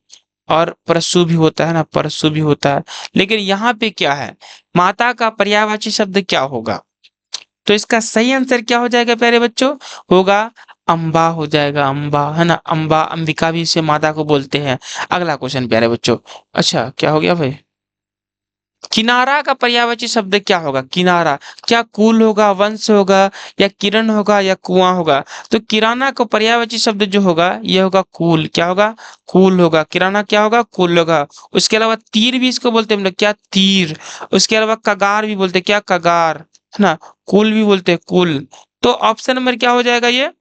और परशु भी होता है ना, परशु भी होता है। लेकिन यहाँ पे क्या है? माता का पर्यायवाची शब्द क्या होगा? तो इसका सही आंसर क्या हो जाएगा प्यारे बच्चों? होगा अम्बा हो जाएगा, अम्बा, है ना। अम्बा, अंबिका भी इसे माता को बोलते हैं। अगला क्वेश्चन प्यारे बच्चों, अच्छा क्या हो गया भाई? किनारा का पर्यायवाची शब्द क्या होगा? किनारा, क्या कूल होगा, वंश होगा, या किरण होगा, या कुआं होगा? तो किराना का पर्यायवाची शब्द जो होगा ये होगा कूल। क्या होगा? कूल होगा। किराना क्या होगा? कूल होगा। उसके अलावा तीर भी इसको बोलते हैं हम लोग, क्या? तीर। उसके अलावा कगार भी बोलते हैं, क्या? कगार, है ना। कुल भी बोलते हैं, कुल। तो ऑप्शन नंबर क्या हो जाएगा? ये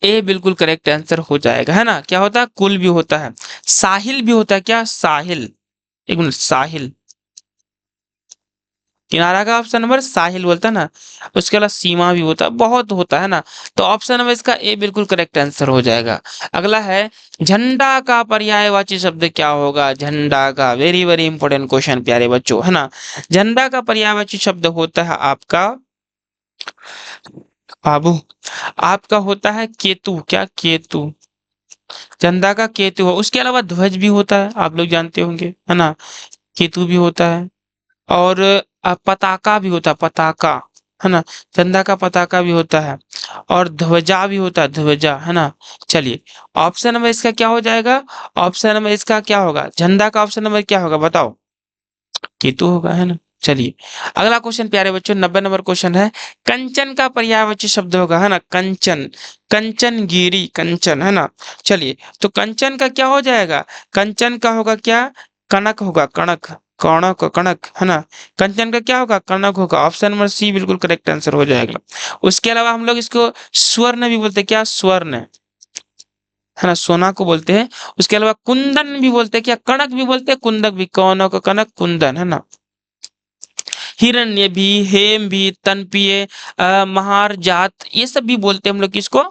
ए बिल्कुल करेक्ट आंसर हो जाएगा, है ना। क्या होता है? कुल भी होता है, साहिल भी होता है, क्या? साहिल। एक मिनट, साहिल। किनारा का ऑप्शन नंबर साहिल बोलता है ना। उसके अलावा सीमा भी होता है, बहुत होता है ना। तो ऑप्शन नंबर इसका ए बिल्कुल करेक्ट आंसर हो जाएगा। अगला है, झंडा का पर्यायवाची शब्द क्या होगा? झंडा का, वेरी वेरी इंपॉर्टेंट क्वेश्चन प्यारे बच्चों, है ना। झंडा का पर्यायवाची शब्द होता है आपका, बाबू, आपका होता है केतु। क्या? केतु। झंडा का केतु हो। उसके अलावा ध्वज भी होता है, आप लोग जानते होंगे, है ना। केतु भी होता है। और पताका भी होता है, पताका, है ना। झंडा का पताका भी होता है। और ध्वजा भी होता है, ध्वजा, है ना। चलिए, ऑप्शन नंबर इसका क्या हो जाएगा? ऑप्शन नंबर इसका क्या होगा? झंडा का ऑप्शन नंबर क्या होगा बताओ? केतु होगा, है ना। चलिए, अगला क्वेश्चन प्यारे बच्चों, 90 नंबर क्वेश्चन है, कंचन का पर्यायवाची शब्द होगा, है ना। कंचन, कंचन गिरी, कंचन, है ना। चलिए, तो कंचन का क्या हो जाएगा? कंचन का होगा क्या? कनक होगा, कणक, कणक, कणक, है ना। कंचन का क्या होगा? कनक होगा। ऑप्शन नंबर सी बिल्कुल करेक्ट आंसर हो जाएगा। उसके अलावा हम लोग इसको स्वर्ण भी बोलते हैं, क्या? स्वर्ण, है ना, सोना को बोलते हैं। उसके अलावा कुंदन भी बोलते हैं, क्या? कणक भी बोलते हैं, कुंदक भी, कौनक, कनक, कुंदन, है ना। हिरण्य भी, हेम भी, तनपीय, महार जात, ये सब भी बोलते हैं हम लोग किसको?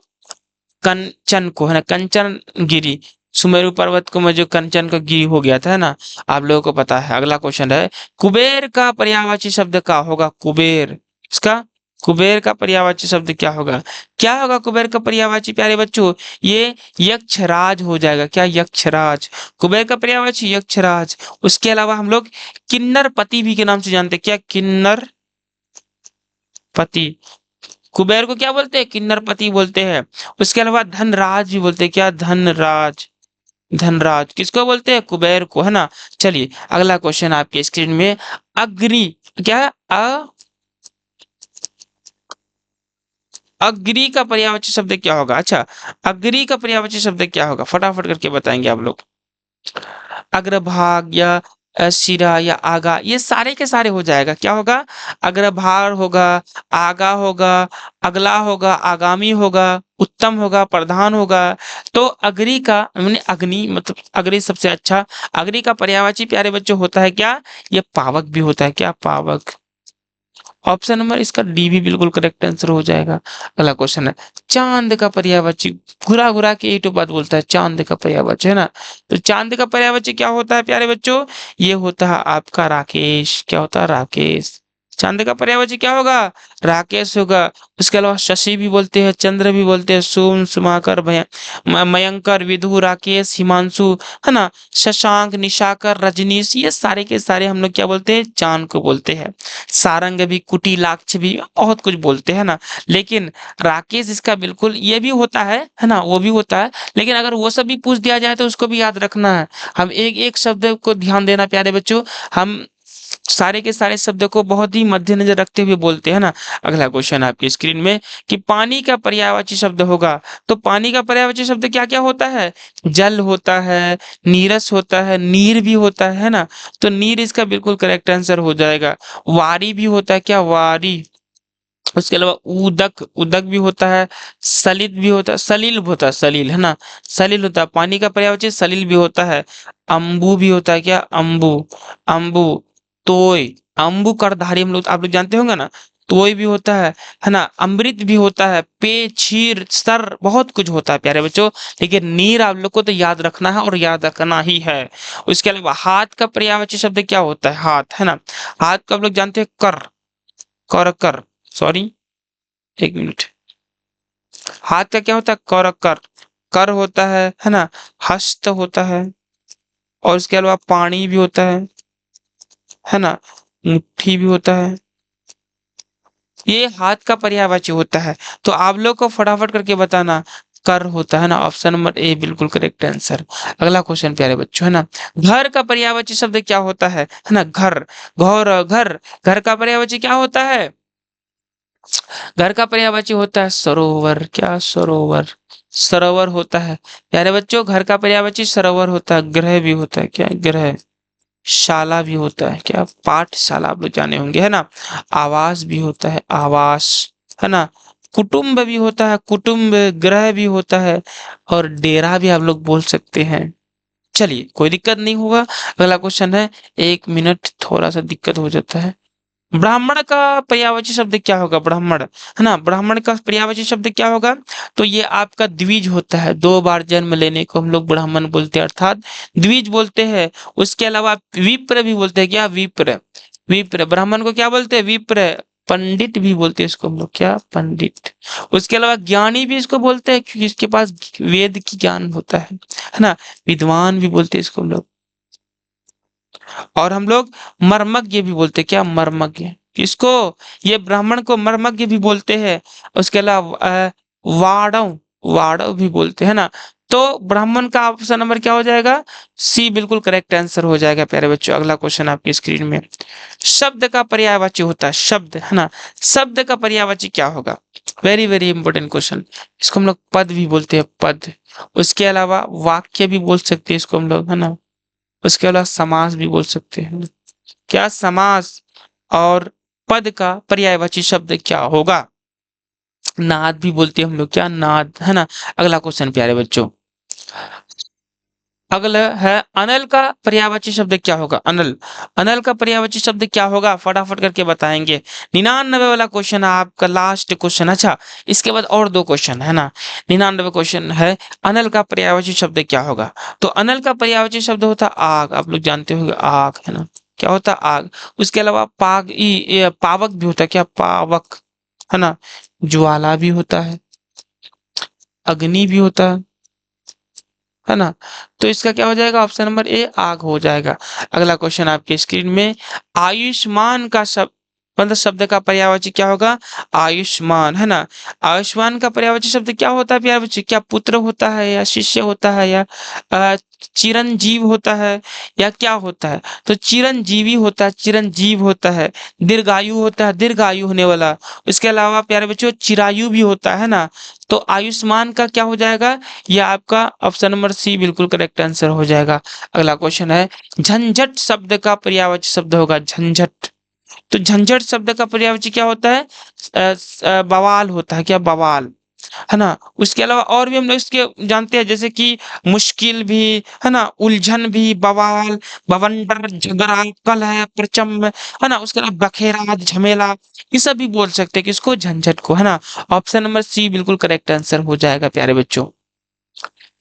कंचन को, है ना। कंचन गिरी, सुमेरु पर्वत को में जो कंचन का गिरी हो गया था, है ना। आप लोगों को पता है। अगला क्वेश्चन है, कुबेर का पर्यायवाची शब्द क्या होगा? कुबेर, इसका, कुबेर का पर्यायवाची शब्द क्या होगा? क्या होगा कुबेर का पर्यायवाची प्यारे बच्चों? ये यक्षराज हो जाएगा, क्या? यक्षराज। कुबेर का पर्यायवाची यक्षराज। उसके अलावा हम लोग किन्नर पति भी के नाम से जानते हैं, क्या? किन्नर पति। कुबेर को क्या बोलते हैं? किन्नर पति बोलते हैं। उसके अलावा धनराज भी बोलते हैं, क्या? धनराज, धनराज किसको बोलते हैं? कुबेर को, है ना। चलिए, अगला क्वेश्चन आपके स्क्रीन में, अग्नि, क्या? अग्नि का पर्यायवाची शब्द क्या होगा? अच्छा, अग्नि का पर्यायवाची शब्द क्या होगा? फटाफट करके बताएंगे आप लोग। अग्रभाग, या शिरा, या आगा, ये सारे के सारे हो जाएगा। क्या होगा? अग्रभाग होगा, आगा होगा, अगला होगा, आगामी होगा, उत्तम होगा, प्रधान होगा। तो अग्नि का मैंने, अग्नि मतलब अग्नि सबसे अच्छा। अग्नि का पर्यायवाची प्यारे बच्चों होता है क्या? ये पावक भी होता है, क्या? पावक। ऑप्शन नंबर इसका डी भी बिल्कुल करेक्ट आंसर हो जाएगा। अगला क्वेश्चन है, चांद का पर्यायवाची घुरा घुरा के एक तो बात बोलता है, चांद का पर्यायवाची है ना। तो चांद का पर्यायवाची क्या होता है प्यारे बच्चों? ये होता है आपका राकेश। क्या होता है? राकेश। चांद का पर्यायवाची क्या होगा? राकेश होगा। उसके अलावा शशि भी बोलते हैं, चंद्र भी बोलते हैं, सोम, सुमाकर, मयंकर, विधु, राकेश, हिमांशु, है ना, शशांक, निशाकर, रजनीश, ये सारे के सारे हम लोग क्या बोलते हैं? चांद को बोलते हैं। सारंग भी, कुटिलाक्ष भी, बहुत कुछ बोलते हैं ना। लेकिन राकेश इसका बिल्कुल ये भी होता है ना, वो भी होता है। लेकिन अगर वो सब भी पूछ दिया जाए तो उसको भी याद रखना है। हम एक एक शब्द को ध्यान देना प्यारे बच्चों। हम सारे के सारे शब्द को बहुत ही मद्देनजर रखते हुए बोलते हैं ना। अगला क्वेश्चन आपकी स्क्रीन में कि पानी का पर्यायवाची शब्द होगा। तो पानी का पर्यायवाची शब्द क्या क्या होता है? जल होता है, नीरस होता है, नीर भी होता है ना। तो नीर इसका बिल्कुल करेक्ट आंसर हो जाएगा। वारी भी होता है, क्या? वारी। उसके अलावा उदक, उदक भी होता है, सलिल भी होता है, सलील होता है, सलील, है ना। सलील होता है, पानी का पर्यायवाची सलील भी होता है। अम्बु भी होता है, क्या? अम्बु। अम्बु, तोय, अम्बु करधारी हम लोग, आप लोग जानते होंगे ना। तोय भी होता है ना। अमृत भी होता है, पे, क्षीर, सर, बहुत कुछ होता है प्यारे बच्चों। लेकिन नीर आप लोग को तो याद रखना है और याद रखना ही है। उसके अलावा हाथ का पर्यायवाची शब्द क्या होता है? हाथ, है ना। हाथ को आप लोग जानते हैं, कर, कर, सॉरी, एक मिनट। हाथ का क्या होता है? कर, कर। कर होता है ना। हस्त होता है, और इसके अलावा पानी भी होता है ना। मुट्ठी भी होता है। ये हाथ का पर्यायवाची होता है। तो आप लोग को फटाफट करके बताना। कर होता है ना, ऑप्शन नंबर ए बिल्कुल करेक्ट आंसर। अगला क्वेश्चन प्यारे बच्चों, है ना, घर का पर्यायवाची शब्द क्या होता है ना। घर, घौर, घर। घर का पर्यायवाची क्या होता है? घर का पर्यायवाची होता है सरोवर। क्या? सरोवर। सरोवर होता है प्यारे बच्चों। घर का पर्यायवाची सरोवर होता है। गृह भी होता है, क्या? गृह। शाला भी होता है, क्या? पाठशाला, आप लोग जाने होंगे, है ना। आवास भी होता है, आवास, है ना। कुटुंब भी होता है, कुटुंब। गृह भी होता है, और डेरा भी आप लोग बोल सकते हैं। चलिए, कोई दिक्कत नहीं होगा। अगला क्वेश्चन है, 1 मिनट थोड़ा सा दिक्कत हो जाता है। ब्राह्मण का पर्यायवाची शब्द क्या होगा? ब्राह्मण, है ना। ब्राह्मण का पर्यायवाची शब्द क्या होगा? तो ये आपका द्विज होता है। 2 बार जन्म लेने को हम लोग ब्राह्मण बोलते हैं, अर्थात द्विज बोलते हैं। उसके अलावा विप्र भी बोलते हैं, क्या? विप्र। विप्र, ब्राह्मण को क्या बोलते हैं? विप्र। पंडित भी बोलते हैं इसको हम लोग, क्या? पंडित। उसके अलावा ज्ञानी भी इसको बोलते हैं, क्योंकि इसके पास वेद की ज्ञान होता है ना। विद्वान भी बोलते हैं इसको हम लोग। और हम लोग मर्मज्ञ भी बोलते हैं, क्या? मर्मज्ञ। किसको? ये ब्राह्मण को मर्मज्ञ भी बोलते हैं। उसके अलावा वाणव, वाणव भी बोलते हैं ना। तो ब्राह्मण का ऑप्शन नंबर क्या हो जाएगा? सी बिल्कुल करेक्ट आंसर हो जाएगा प्यारे बच्चों। अगला क्वेश्चन आपकी स्क्रीन में, शब्द का पर्यायवाची होता है, शब्द, है ना। शब्द का पर्यायवाची क्या होगा? Very very important question. इसको हम लोग पद भी बोलते हैं, पद। उसके अलावा वाक्य भी बोल सकते हैं इसको हम लोग, है ना। उसके अलावा समास भी बोल सकते हैं। क्या? समास। और पद का पर्यायवाची शब्द क्या होगा? नाद भी बोलते हैं हम लोग, क्या? नाद, है ना। अगला क्वेश्चन प्यारे बच्चों, अगला है, अनल का पर्यायवाची शब्द क्या होगा? अनल। अनल का पर्यायवाची शब्द क्या होगा? फटाफट करके बताएंगे। 99 वाला क्वेश्चन है आपका, लास्ट क्वेश्चन। अच्छा, इसके बाद और 2 क्वेश्चन है ना। 99 क्वेश्चन है, अनल का पर्यायवाची शब्द क्या होगा? तो अनल का पर्यायवाची शब्द होता है आग। आप लोग जानते होंगे, आग, है ना। क्या होता है? आग। उसके अलावा पावक भी होता है, क्या? पावक, है ना। ज्वाला भी होता है, अग्नि भी होता है ना। तो इसका क्या हो जाएगा? ऑप्शन नंबर ए आग हो जाएगा। अगला क्वेश्चन आपके स्क्रीन में, आयुष्मान का शब्द, मतलब शब्द का पर्यायवाची क्या होगा? आयुष्मान, है ना। आयुष्मान का पर्यायवाची शब्द क्या होता है प्यारे बच्चे? क्या पुत्र होता है, या शिष्य होता है, या अ, चिरंजीव होता है, या क्या होता है? तो चिरंजीवी होता है, चिरंजीव होता है। दीर्घायु होता है, दीर्घायु होने वाला। इसके अलावा प्यारे बच्चों चिरायु भी होता है ना। तो आयुष्मान का क्या हो जाएगा? ये आपका ऑप्शन नंबर सी बिल्कुल करेक्ट आंसर हो जाएगा। अगला क्वेश्चन है, झंझट शब्द का पर्यायवाची शब्द होगा, झंझट। तो झंझट शब्द का पर्यायवाची क्या होता है? बवाल होता है, क्या? बवाल। है ना? उसके अलावा और भी हम लोग इसके जानते हैं जैसे कि मुश्किल भी, है ना? उलझन भी, बवाल, बवंडर, झगड़ा, कलह, प्रचंड, है ना? उसके अलावा बखेड़ा, झमेला, ये सब भी बोल सकते हैं किसको? झंझट को, है ना? ऑप्शन नंबर सी बिल्कुल करेक्ट आंसर हो जाएगा प्यारे बच्चों।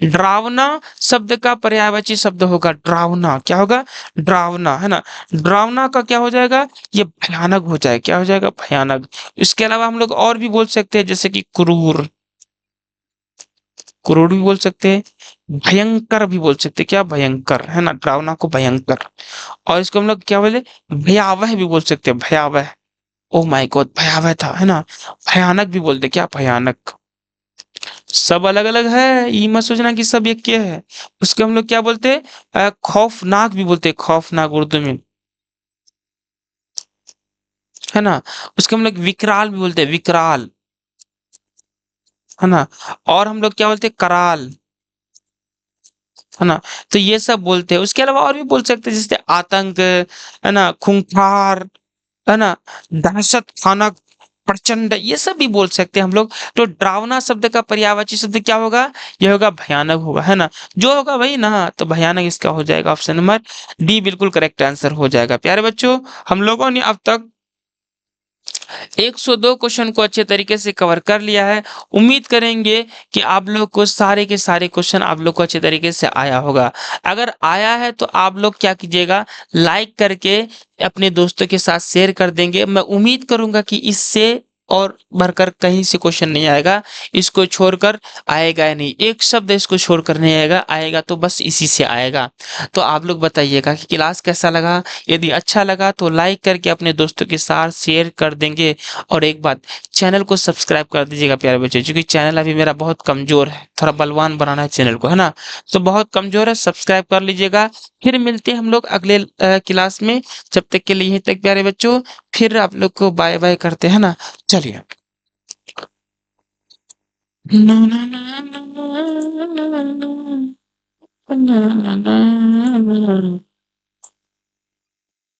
ड्रावना शब्द का पर्यायवाची शब्द होगा ड्रावना। क्या होगा? ड्रावना, है ना? ड्रावना का क्या हो जाएगा? ये भयानक हो जाएगा। क्या हो जाएगा? भयानक। इसके अलावा हम लोग और भी बोल सकते हैं जैसे कि क्रूर, क्रूर भी बोल सकते हैं, भयंकर भी बोल सकते हैं। क्या? भयंकर, है ना? ड्रावना को भयंकर। और इसको हम लोग क्या बोले? भयावह भी बोल सकते हैं, भयावह। ओ माय गॉड, भयावह था, है ना? भयानक भी बोलते हैं। क्या? भयानक। सब अलग-अलग है, ये मत सोचना कि सब एक के है। उसको हम लोग क्या बोलते हैं? खौफनाक भी बोलते हैं, खौफनाक उर्दू में, है ना? उसको हम लोग विकराल भी बोलते हैं, विकराल, है ना? और हम लोग क्या बोलते हैं? कराल, है ना? तो ये सब बोलते हैं। उसके अलावा और भी बोल सकते हैं जैसे आतंक, है ना? खूंखार, है ना? दहशत खाना, प्रचंड, ये सब भी बोल सकते हैं हम लोग। तो डरावना शब्द का पर्यायवाची शब्द क्या होगा? ये होगा भयानक होगा, है ना? जो होगा वही ना, तो भयानक इसका हो जाएगा ऑप्शन नंबर डी बिल्कुल करेक्ट आंसर हो जाएगा। प्यारे बच्चों, हम लोगों ने अब तक 102 क्वेश्चन को अच्छे तरीके से कवर कर लिया है। उम्मीद करेंगे कि आप लोग को सारे के सारे क्वेश्चन आप लोग को अच्छे तरीके से आया होगा। अगर आया है तो आप लोग क्या कीजिएगा? लाइक करके अपने दोस्तों के साथ शेयर कर देंगे। मैं उम्मीद करूंगा कि इससे और बढ़कर कहीं से क्वेश्चन नहीं आएगा। इसको छोड़कर आएगा ही नहीं। एक शब्द इसको छोड़कर नहीं आएगा, आएगा तो बस इसी से आएगा। तो आप लोग बताइएगा कि क्लास कैसा लगा? यदि अच्छा लगा तो लाइक करके अपने दोस्तों के साथ शेयर कर देंगे। और एक बात, चैनल को सब्सक्राइब कर दीजिएगा प्यारे बच्चे, क्योंकि चैनल अभी मेरा बहुत कमजोर है, थोड़ा बलवान बनाना है चैनल को, है ना? तो बहुत कमजोर है, सब्सक्राइब कर लीजिएगा। फिर मिलते हैं हम लोग अगले क्लास में। जब तक के लिए यहीं तक प्यारे बच्चों, फिर आप लोग को बाय बाय करते हैं ना। चलिए। ना ना ना ना ना ना ना ना ना ना